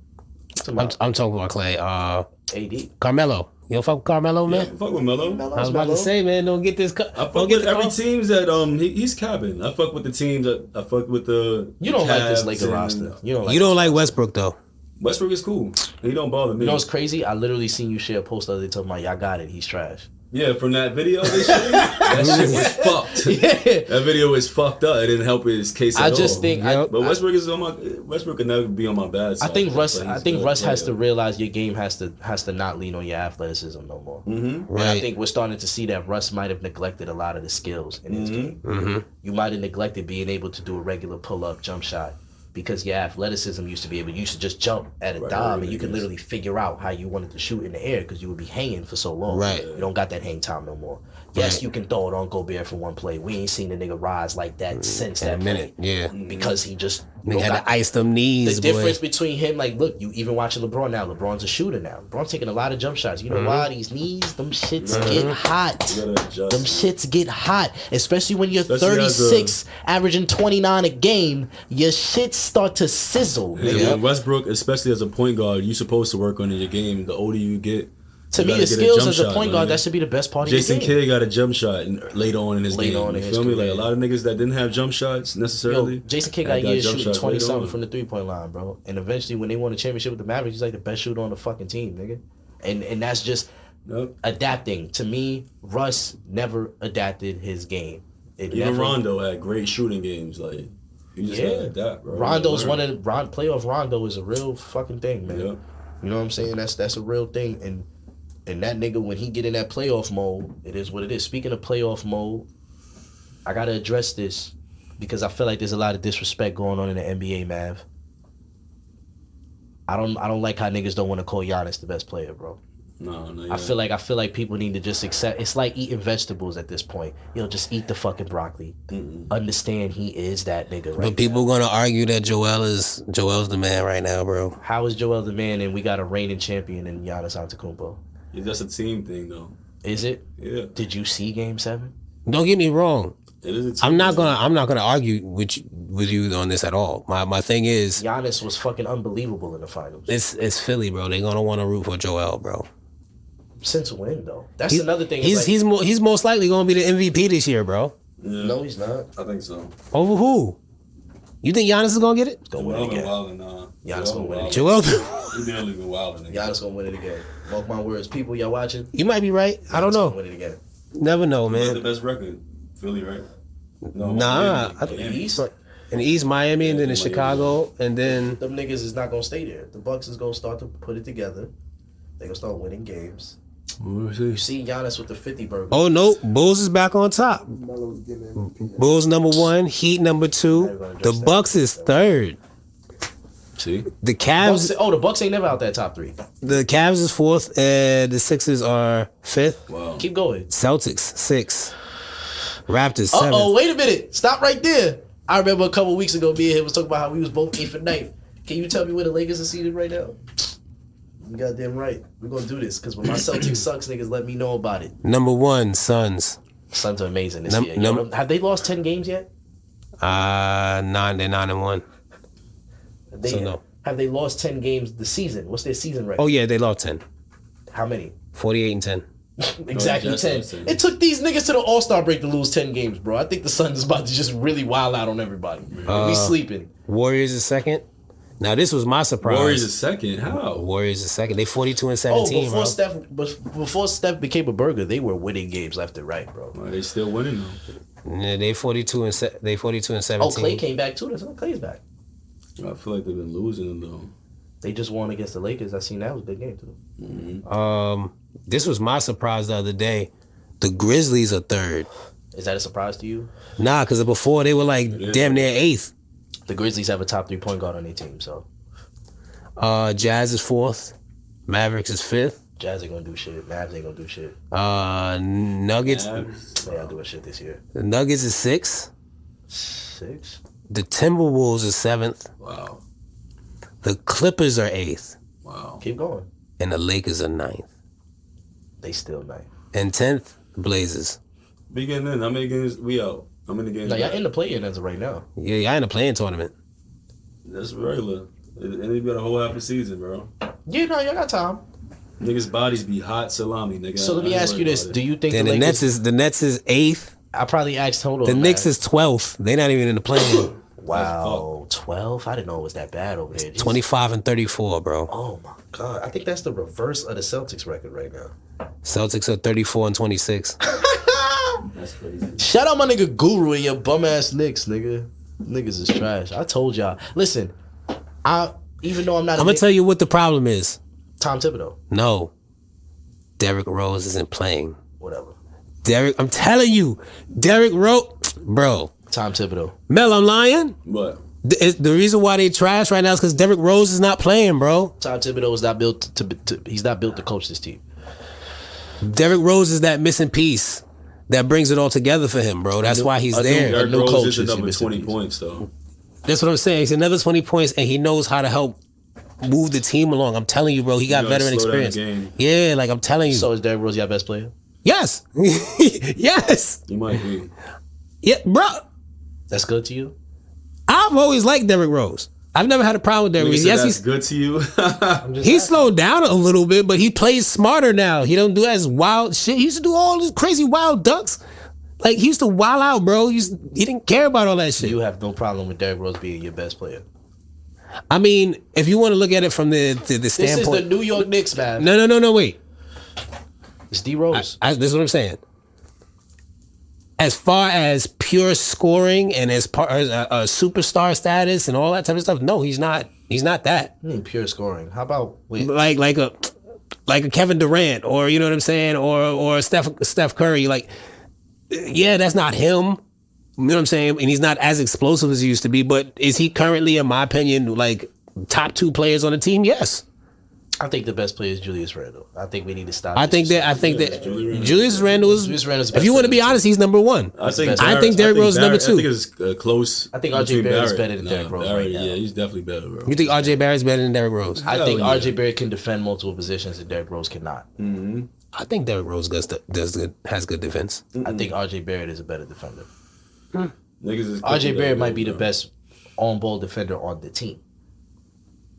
I'm talking about Clay. AD. Carmelo. You don't fuck with Carmelo, Yeah, I man? fuck with Melo. I was about to say, man, don't get this. I fuck with every teams that he's capping. I fuck with the teams that I fuck with the. You don't like this Cavs Laker and roster. You You don't like Westbrook though. Westbrook is cool. He don't bother me. You know what's crazy? I literally seen you share a post the other day talking about y'all got it. He's trash. Yeah, from that video they showed, that shit was fucked. Yeah. That video is fucked up. It didn't help his case at all. I just think Yep. But Westbrook is on my. Westbrook can never be on my bad I side. think Russ. But I he's think good Russ has to player. realize your game has to not lean on your athleticism no more. Mm-hmm. And I Right. think we're starting to see that Russ might have neglected a lot of the skills in his game. Mm-hmm. You might have neglected being able to do a regular pull up jump shot because your athleticism used to just jump at a Right, dime right, and you could yes. literally figure out how you wanted to shoot in the air because you would be hanging for so long. Right. You don't got that hang time no more. Yes, Right. you can throw it on Gobert for one play. We ain't seen the nigga rise like that since In a that minute. play. Yeah. Because he just Nigga had to ice them knees, the boy. difference between him, like, look, you even watching LeBron now. LeBron's a shooter now. LeBron's taking a lot of jump shots. You know why? These knees, them shits get hot. You gotta adjust. Them shits get hot, especially when you're Especially as 36, averaging 29 a game. Your shits start to sizzle. Yeah, nigga. when Westbrook, especially as a point guard, you're supposed to work on your game. The older you get, To you me, gotta the get skills jump as a shot, point man. guard, that should be the best part of Jason your game. Kidd got a jump shot later on in his Later game. on in You his feel me? career. Like a lot of niggas that didn't have jump shots necessarily. Yo, Jason Kidd got years jump shooting shots 20 later something on. from the 3-point line, bro. And eventually, when they won a championship with the Mavericks, he's like the best shooter on the fucking team, nigga. And that's just Yep. adapting. To me, Russ never adapted his game. Even never, Rondo had great shooting games. Like you just gotta adapt, bro. Rondo's Learn. one of the playoff Rondo is a real fucking thing, man. Yeah. You know what I'm saying? That's a real thing. And that nigga, when he get in that playoff mode, it is what it is. Speaking of playoff mode, I gotta address this because I feel like there's a lot of disrespect going on in the NBA, Mav. I don't like how niggas don't want to call Giannis the best player, bro. No, I feel like people need to just accept. It's like eating vegetables at this point. Just eat the fucking broccoli. Understand he is that nigga right But people gonna argue that Joel's the man right now, bro. now. How is Joel the man and we got a reigning champion in Giannis Antetokounmpo? It's just a team thing, though. Is it? Yeah, Did you see Game 7? Don't get me wrong. it is a team. I'm not gonna argue with you on this at all. My thing is Giannis was fucking unbelievable in the finals. it's Philly, bro. They're gonna want to root for Joel, bro. Since when though? That's another thing. It's He's like, he's most likely gonna be the MVP this year, bro. Yeah, no, he's not. I think so. Over who? You think Giannis is gonna get it? Gonna win it again. Giannis gonna win it again. Joel, He barely been wilding. Giannis gonna win it again. Mark my words, people, y'all watching? you might be right. I don't Giannis gonna know. win it again. Never know, What's the man. best record? Philly, right? No, Nah, Miami. I- East? In the East, Miami, and then in Chicago, and then Them niggas is not gonna stay there. The Bucks is gonna start to put it together. They gonna start winning games. You see Giannis with the 50 burger. oh no, Bulls is back on top. Melo's getting MVP. Bulls number 1, Heat number 2. The Bucks is 3rd. See? The Cavs, The Bucks ain't never out that top 3. the Cavs is 4th, and the Sixers are 5th. Wow. Keep going. Celtics 6th. Raptors 7th. Wait a minute. Stop right there. I remember a couple weeks ago, me and him was talking about how we was both 8th and 9th. Can you tell me where the Lakers are seated right now? You goddamn right. We're gonna do this because when my Celtics sucks, niggas let me know about it. Number 1, Suns. Suns are amazing this Num- year. num- Have they lost 10 games yet? 9. They're 9-1. They, So no. Have they lost 10 games this season? What's their season record? Oh yeah, they lost 10. How many? 48-10. Exactly that's 10. what I'm saying. It took these niggas to the All-Star break to lose 10 games, bro. I think the Suns is about to just really wild out on everybody. We sleeping. Warriors is 2nd. Now this was my surprise. Warriors is second. How? Warriors is 2nd. They 42-17, Oh, bro. before Steph became a burger, they were winning games left and right, bro. Are they still winning though? Yeah, they 42-17. Oh, Clay came back too. That's Clay's back. I feel like they've been losing though. They just won against the Lakers. I seen that was a big game too. This was my surprise the other day. The Grizzlies are 3rd. Is that a surprise to you? Nah, because before they were like damn near 8th. The Grizzlies have a top 3 point guard on their team, so Jazz is 4th. Mavericks is 5th. Jazz ain't gonna do shit. Mavs ain't gonna do shit. Nuggets. They ain't doing shit this year. The Nuggets is 6th. 6. The Timberwolves is 7th. Wow. The Clippers are 8th. Wow. Keep going. And the Lakers are 9th. They still nice. And 10th, Blazers. We getting in. How many games we out? How many games? Now y'all in the play-in as of right now. Yeah, y'all in a playing tournament. That's regular. And they got a whole half a season, bro. Yeah, no, y'all got time. Niggas' bodies be hot salami, nigga. So let me I ain't ask you worried this: about Do it. you think Then the the Lakers? Nets is 8th. I probably asked. Hold on. The Knicks man. is 12th. They're not even in the play-in. Wow, 12. I didn't know it was that bad over there. Jesus. 25-34, bro. Oh my god! I think that's the reverse of the Celtics record right now. Celtics are 34-26. That's crazy. Shout out my nigga Guru and your bum ass Knicks, nigga. Niggas is trash. I told y'all. Listen, even though I'm not. I'm gonna tell you what the problem is. Tom Thibodeau. No, Derrick Rose isn't playing. Whatever. I'm telling you, Derrick Rose, bro. Tom Thibodeau. Mel, I'm lying. What? The reason why they trash right now is because Derrick Rose is not playing, bro. Tom Thibodeau is not built to. He's not built to coach this team. Derrick Rose is that missing piece that brings it all together for him, bro. That's why he's there. Derrick new Rose coach is is another missing 20 piece. points, though. That's what I'm saying. He's another 20 points, and he knows how to help move the team along. I'm telling you, bro. He got gotta veteran slow down the experience. game. Yeah, like I'm telling you. So is Derrick Rose your best player? Yes. Yes. You might be. Yeah, bro. That's good to you. I've always liked Derrick Rose. I've never had a problem with Derrick Nigga Rose. said Yes, that's he's good to you. he slowed down a little bit, but he plays smarter now. He don't do as wild shit. He used to do all this crazy wild ducks. Like he used to wild out, bro. He didn't care about all that shit. You have no problem with Derrick Rose being your best player. I mean, if you want to look at it from the This is standpoint, the New York Knicks, man. no, wait. It's D Rose. This is what I'm saying. As far as pure scoring and as part as a superstar status and all that type of stuff, no, he's not. He's not that. Pure scoring. How about wait? Like a Kevin Durant, or you know what I'm saying, or Steph Curry. Like, yeah, that's not him. You know what I'm saying? And he's not as explosive as he used to be. But is he currently, in my opinion, like top 2 players on the team? Yes. I think the best player is Julius Randle. I think we need to stop. I think that Julius Randle is. Julius Randle's If you want to be best honest, he's number 1. I think Derrick Rose is number 2. I think it's close. I think RJ between Barrett's Barrett. better than Derrick Rose right now. Yeah, he's definitely better, bro. You think RJ Barrett's better than Derrick Rose? I think Hell yeah. RJ Barrett can defend multiple positions and Derrick Rose cannot. I think Derrick Rose has good defense. I think RJ Barrett is a better defender. Niggas is RJ Barrett might be the bro. best on-ball defender on the team.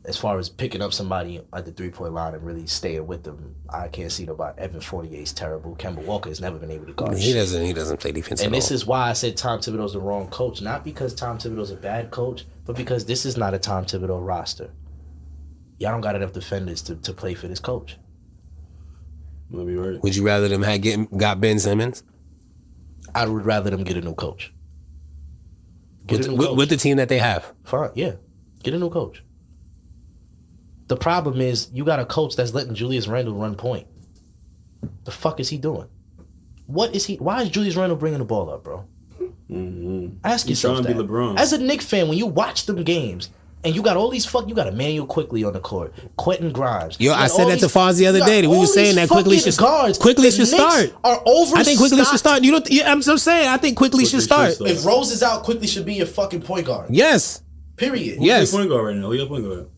As far as picking up somebody at the 3-point line and really staying with them, I can't see nobody. Evan Fournier's terrible. Kemba Walker has never been able to guard. He shit. doesn't play defense And at this all. is why I said Tom Thibodeau's the wrong coach. Not because Tom Thibodeau's a bad coach, but because this is not a Tom Thibodeau roster. Y'all don't got enough defenders to play for this coach. Might be right. Would you rather them got Ben Simmons? I would rather them get a new coach. Get a new coach. With the team that they have. Fine, yeah. Get a new coach. The problem is you got a coach that's letting Julius Randle run point. The fuck is he doing? What is he? Why is Julius Randle bringing the ball up, bro? Ask He's yourself trying to that. be LeBron. As a Knicks fan, when you watch them games and you got all these you got Emmanuel Quickly on the court, Quentin Grimes. Yo, you got I said all that to Foz the other you got day. We all were saying these that Quickly fucking should guards. Quickly The should Knicks start. Are overstocked. I think Quickly should start. You don't. Yeah, I'm saying. I think Quickly should start. If Rose is out, Quickly should be your fucking point guard. Yes. Period. Yes. Who's point guard right now? Who your point guard?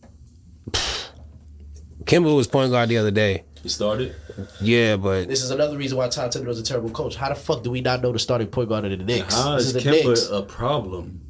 Kimba was point guard the other day. He started. Yeah, but This is another reason why Tom Thibodeau is a terrible coach. How the fuck do we not know the starting point guard of the Knicks? How This is is the Knicks. Kemba a problem?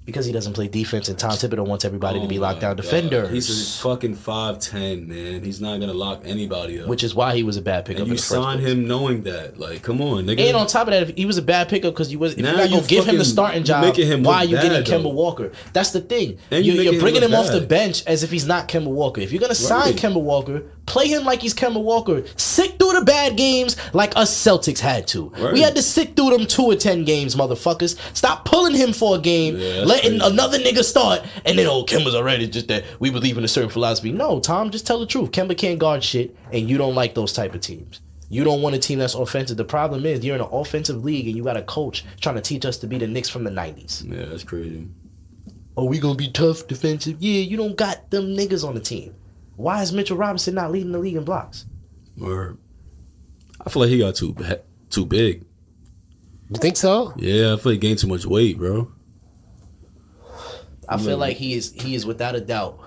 Because he doesn't play defense, and Tom Thibodeau wants everybody to be Oh my lockdown God. defenders. He's a fucking 5'10", man. He's not gonna lock anybody up. Which is why he was a bad pickup. and in you the first signed place. him knowing that. Like, come on, nigga. And on top of that, if he was a bad pickup because you was, if Now you're not gonna you give him the fucking- starting you job, making him why are look you getting bad, Kemba though. Walker? That's the thing. And you You're making him bringing look him off the bad. bench as if he's not Kemba Walker. If you're gonna sign Right. Kemba Walker, play him like he's Kemba Walker. Sit through the bad games like us Celtics had to. Right. We had to sit through them 2 or 10 games, motherfuckers. Stop pulling him for a game, Yeah, that's letting crazy. another nigga start, and then Kemba's already just that we believe in a certain philosophy. No, Tom, just tell the truth. Kemba can't guard shit, and you don't like those type of teams. You don't want a team that's offensive. The problem is you're in an offensive league and you got a coach trying to teach us to be the Knicks from the 90s. Yeah, that's crazy. Oh, we gonna be tough defensive? Yeah, you don't got them niggas on the team. Why is Mitchell Robinson not leading the league in blocks? Or I feel like he got too big. you think so? Yeah, I feel like he gained too much weight, bro. I feel like he is without a doubt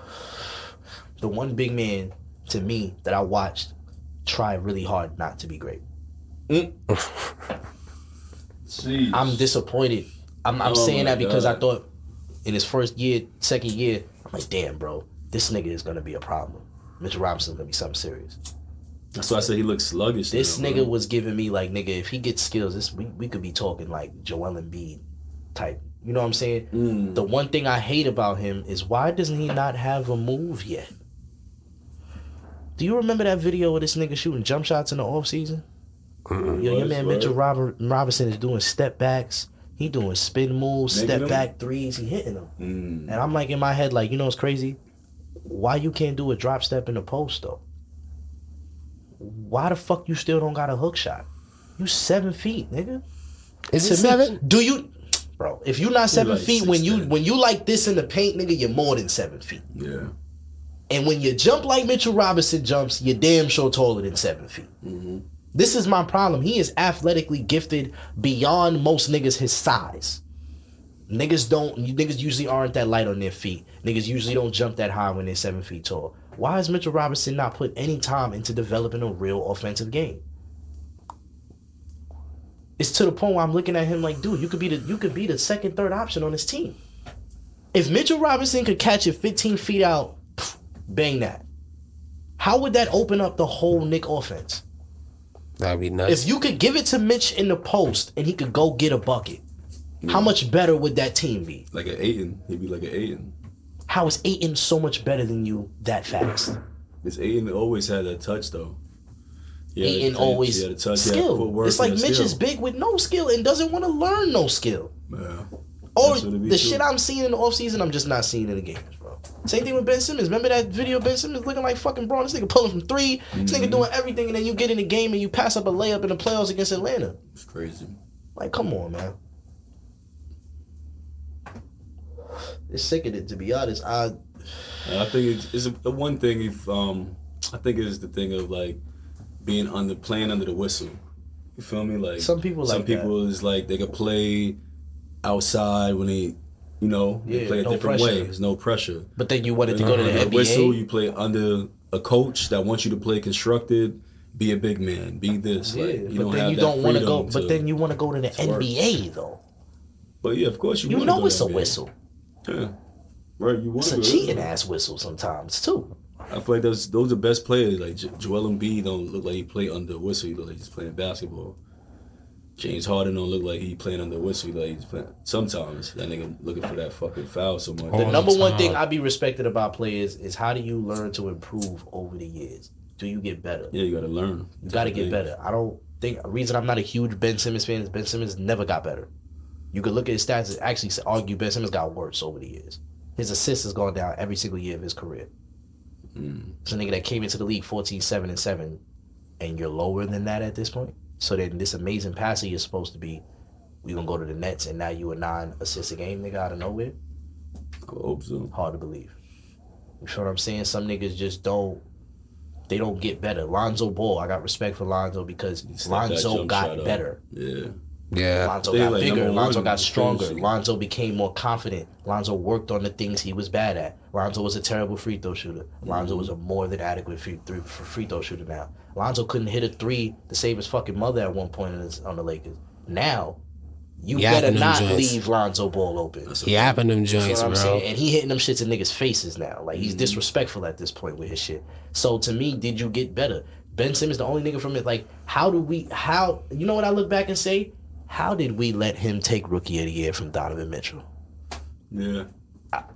the one big man to me that I watched try really hard not to be great. I'm disappointed. I'm Oh saying my that because God. I thought in his first year, second year, I'm like, damn, bro, this nigga is gonna be a problem. Mitchell Robinson's gonna be something serious. That's why I said he looks sluggish. This now, nigga bro. was giving me like, nigga, if he gets skills, we could be talking like Joel Embiid type. You know what I'm saying? The one thing I hate about him is why doesn't he not have a move yet? Do you remember that video of this nigga shooting jump shots in the offseason? Yo, your What? man Mitchell Robinson is doing step backs. He doing spin moves, Making step them? back threes. He hitting them. And I'm like in my head, like, you know what's crazy? Why you can't do a drop step in the post though? Why the fuck you still don't got a hook shot? You 7 feet, nigga. Is To it me, 7? do you, bro? If you're not 7 like feet, when 6'10". you like this in the paint, nigga, you're more than 7 feet. Yeah. And when you jump like Mitchell Robinson jumps, you're damn sure taller than 7 feet. This is my problem. He is athletically gifted beyond most niggas his size. Niggas usually aren't that light on their feet. Niggas usually don't jump that high when they're 7 feet tall. Why has Mitchell Robinson not put any time into developing a real offensive game? It's to the point where I'm looking at him like, dude, you could be the second, third option on this team. If Mitchell Robinson could catch it 15 feet out, bang that. How would that open up the whole Knick offense? That'd be nuts. If you could give it to Mitch in the post and he could go get a bucket, how much better would that team be? Like an Ayton. He'd be like an Ayton. How is Ayton so much better than you that fast? This Ayton always had that touch, though. He had Ayton a- always he had a touch, he had skill. footwork, It's like he had Mitch skill. is big with no skill and doesn't want to learn no skill. Yeah. Or That's what it be the too. shit I'm seeing in the offseason, I'm just not seeing in the games, bro. Same thing with Ben Simmons. Remember that video of Ben Simmons looking like fucking Braun? This nigga pulling from three. This nigga doing everything, and then you get in the game and you pass up a layup in the playoffs against Atlanta. It's crazy. Like, come on, man. It's sickening, to be honest. And I think it's the one thing. If I think it is the thing of like playing under the whistle. You feel me? Like Some people like some people is like they could play outside when they, they Yeah, play a no different way. pressure. There's no pressure. But then you wanted to go to the Under NBA. whistle, you play under a coach that wants you to play constructed. Be a big man. Be this. Yeah, Like, you but don't then have you that don't want to freedom go. But then you want to go to the work. NBA though. But yeah, of course you. You wanna know go it's to a NBA. whistle. Yeah. Right. You want It's to a go cheating there. ass whistle sometimes too. I feel like those are best players. Like Joel Embiid don't look like he play under a whistle. He look like he's playing basketball. James Harden don't look like he playing under a whistle. He look like he's playing. Sometimes that nigga looking for that fucking foul so much. The All number the one time. thing I be respected about players is how do you learn to improve over the years? Do you get better? Yeah, you gotta learn. You got to get better. I don't think the reason I'm not a huge Ben Simmons fan is Ben Simmons never got better. You could look at his stats and actually argue Ben Simmons got worse over the years. His assists has gone down every single year of his career. It's a nigga that came into the league 14-7-7, and you're lower than that at this point. So then this amazing passer you're supposed to be, we gonna go to the Nets, and now you a 9 assists a game nigga out of nowhere? I hope so. Hard to believe. You know what I'm saying? Some niggas just don't get better. Lonzo Ball, I got respect for Lonzo because Lonzo got better. Yeah. Yeah. Lonzo They got like bigger. number Lonzo one got stronger. finishing. Lonzo became more confident. Lonzo worked on the things he was bad at. Lonzo was a terrible free throw shooter. Lonzo was a more than adequate free throw shooter now. Lonzo couldn't hit a 3 to save his fucking mother at one point on the Lakers. Now, you better Yapping them not joints. leave Lonzo Ball open. He yapping them You know joints, what I'm bro. saying? And he hitting them shits in niggas' faces now. Like, he's disrespectful at this point with his shit. So, to me, did you get better? Ben Simmons, the only nigga from it, like, you know what I look back and say? How did we let him take Rookie of the Year from Donovan Mitchell? Yeah.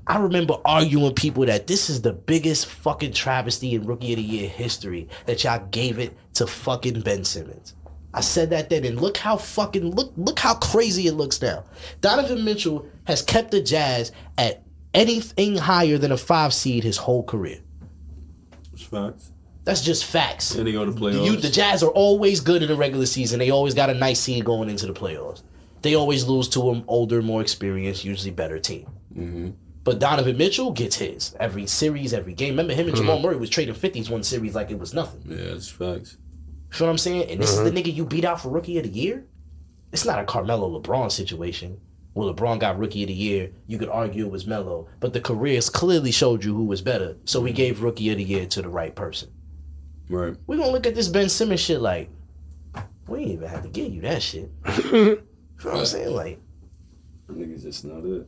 I remember arguing people that this is the biggest fucking travesty in Rookie of the Year history that y'all gave it to fucking Ben Simmons. I said that then, and look how crazy it looks now. Donovan Mitchell has kept the Jazz at anything higher than a 5 seed his whole career. It's facts. That's just facts. And they go to playoffs. The Jazz are always good in the regular season. They always got a nice seed going into the playoffs. They always lose to an older, more experienced, usually better team. Mm-hmm. But Donovan Mitchell gets his. Every series, every game. Remember, him and Jamal Murray was trading 50s one series like it was nothing. Yeah, it's facts. You know what I'm saying? And this is the nigga you beat out for Rookie of the Year? It's not a Carmelo LeBron situation. Well, LeBron got Rookie of the Year. You could argue it was Melo. But the careers clearly showed you who was better. So we gave Rookie of the Year to the right person. Right. We're going to look at this Ben Simmons shit like, we ain't even have to give you that shit. You know what I'm saying? Like, I think it's just not it.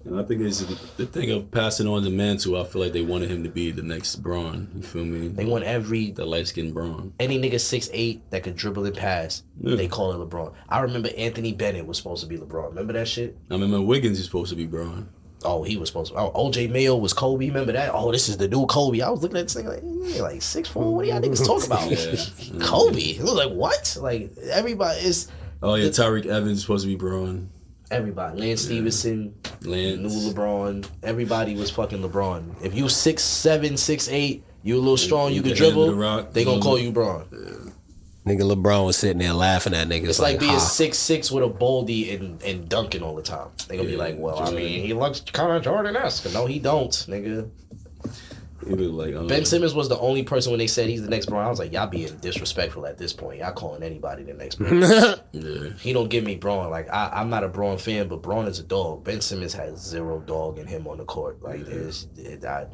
And I think it's the thing of passing on the mantle. I feel like they wanted him to be the next Braun. You feel me? they want the light-skinned Braun. any nigga 6'8" that could dribble and pass, they call it LeBron. I remember Anthony Bennett was supposed to be LeBron. Remember that shit? I remember Wiggins is supposed to be Braun. Oh, he was supposed to. Oh, OJ Mayo was Kobe. Remember that? Oh, this is the new Kobe. I was looking at this thing like, yeah, like 6'4". What do y'all niggas talk about? Yeah. Kobe. It was like, what? Like, everybody is. Oh yeah, Tyreek Evans is supposed to be Braun. Everybody. Lance Stevenson, Lance. new LeBron. Everybody was fucking LeBron. If you 6'7", 6'8", you a little strong, you can can handle dribble, the rock. they gonna call you Braun. Nigga LeBron was sitting there laughing at niggas. It's like being ha. 6'6" with a baldy and dunking all the time. They gonna be like, well, I mean, he looks kind of Jordan-esque. No, he don't, nigga. He was like, Ben Simmons was the only person when they said he's the next Braun. I was like, y'all being disrespectful at this point. Y'all calling anybody the next Braun. Yeah. He don't give me Braun. Like, I'm not a Braun fan, but Braun is a dog. Ben Simmons has zero dog in him on the court. Like,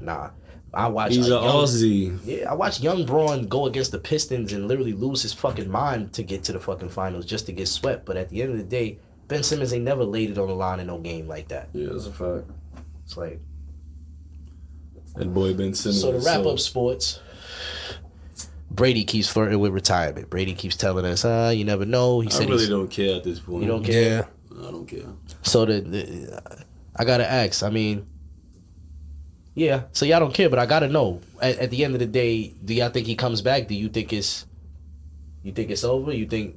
nah. I watch. He's an young- Aussie. Yeah, I watched young Braun go against the Pistons and literally lose his fucking mind to get to the fucking finals just to get swept. But at the end of the day, Ben Simmons ain't never laid it on the line in no game like that. Yeah, that's a fact. It's like, That boy Ben Simmons. so to wrap up sports, Brady keeps flirting with retirement. Brady keeps telling us, you never know. He I said really don't care at this point. You don't care? Yeah. I don't care. So I gotta ask. I mean, yeah. So y'all don't care, but I gotta know. At the end of the day, do y'all think he comes back? Do you think it's over? You think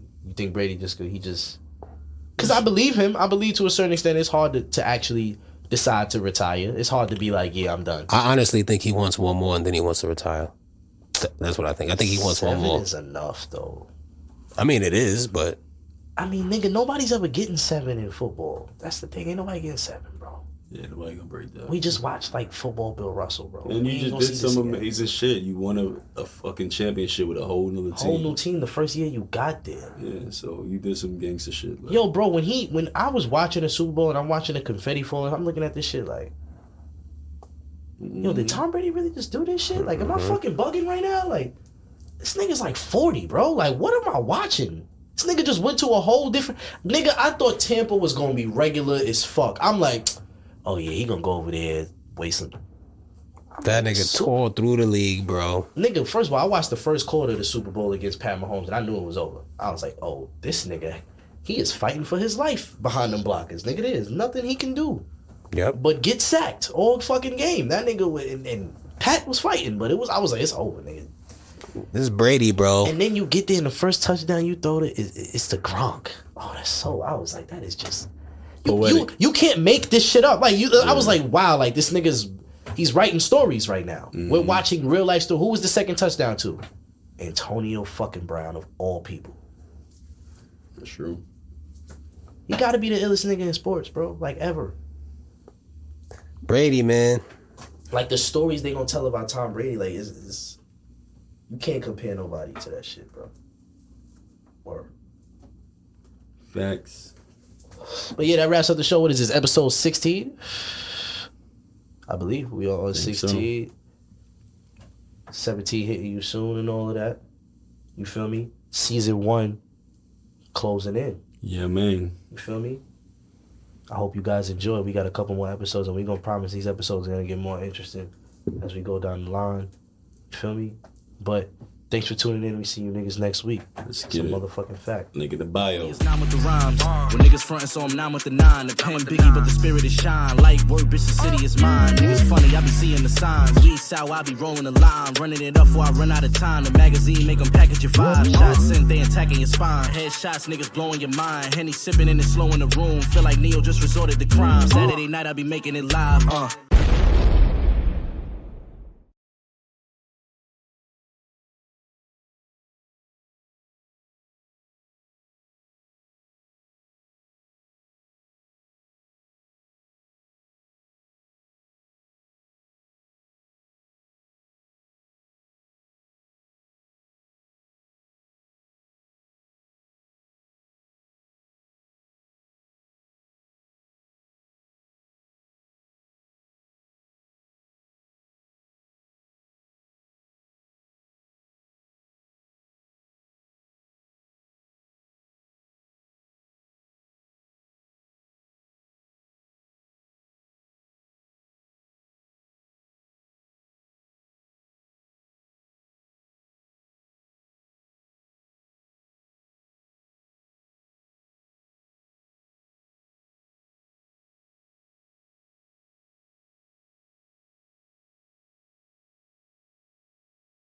Brady just? Because I believe him. I believe to a certain extent it's hard to actually decide to retire. It's hard to be like, yeah, I'm done. I honestly think he wants one more and then he wants to retire. That's what I think. I think he wants 7 one more. is enough, though. I mean, it is, but I mean, nigga, nobody's ever getting 7 in football. That's the thing. Ain't nobody getting 7, bro. Yeah, nobody gonna break that. We just watched like football Bill Russell, bro. And We you ain't just gonna did see this some again. amazing shit. You won a fucking championship with a whole nother team. Whole new team the first year you got there. Yeah, so you did some gangster shit. Like, Yo, bro, when I was watching the Super Bowl and I'm watching the confetti falling, I'm looking at this shit like, yo, did Tom Brady really just do this shit? Like, am I fucking bugging right now? Like, this nigga's like 40, bro. Like, what am I watching? This nigga just went to a whole different... Nigga, I thought Tampa was gonna be regular as fuck. I'm like, oh yeah, he gonna go over there, waste some... that nigga tore through the league, bro. Nigga, first of all, I watched the first quarter of the Super Bowl against Pat Mahomes, and I knew it was over. I was like, oh, this nigga, he is fighting for his life behind them blockers. Nigga, there's nothing he can do Yep. but get sacked all fucking game. That nigga, and Pat was fighting, but I was like, it's over, nigga. This is Brady, bro. And then you get there and the first touchdown you throw it's the Gronk. Oh, that's so. I was like, that is just. You can't make this shit up. Like I was like, wow, like this nigga's. He's writing stories right now. We're watching real life story. Who was the second touchdown to? Antonio fucking Brown of all people. That's true. You got to be the illest nigga in sports, bro. Like ever. Brady, man. Like the stories they gonna tell about Tom Brady, like is you can't compare nobody to that shit, bro. Or. Facts. But yeah, that wraps up the show. What is this? Episode 16? I believe we are on 16. So. 17 hitting you soon and all of that. You feel me? Season 1 closing in. Yeah, man. You feel me? I hope you guys enjoy. We got a couple more episodes, and we're going to promise these episodes are going to get more interesting as we go down the line. You feel me? But thanks for tuning in. We see you niggas next week. Let's get it. Motherfucking fact. Nigga, the bio. It's 9 with the rhymes. When niggas frontin', so I'm 9 with the 9. The pen biggie, but the spirit is shine. Like word, bitch, the city is mine. Niggas funny, I be seeing the signs. We sour, I be rolling the line. Running it up before I run out of time. The magazine make them package your vibe. Shots sent, they attacking your spine. Headshots, niggas blowing your mind. Henny sipping and it's slow in the room. Feel like Neo just resorted to crime. Saturday night, I be making it live.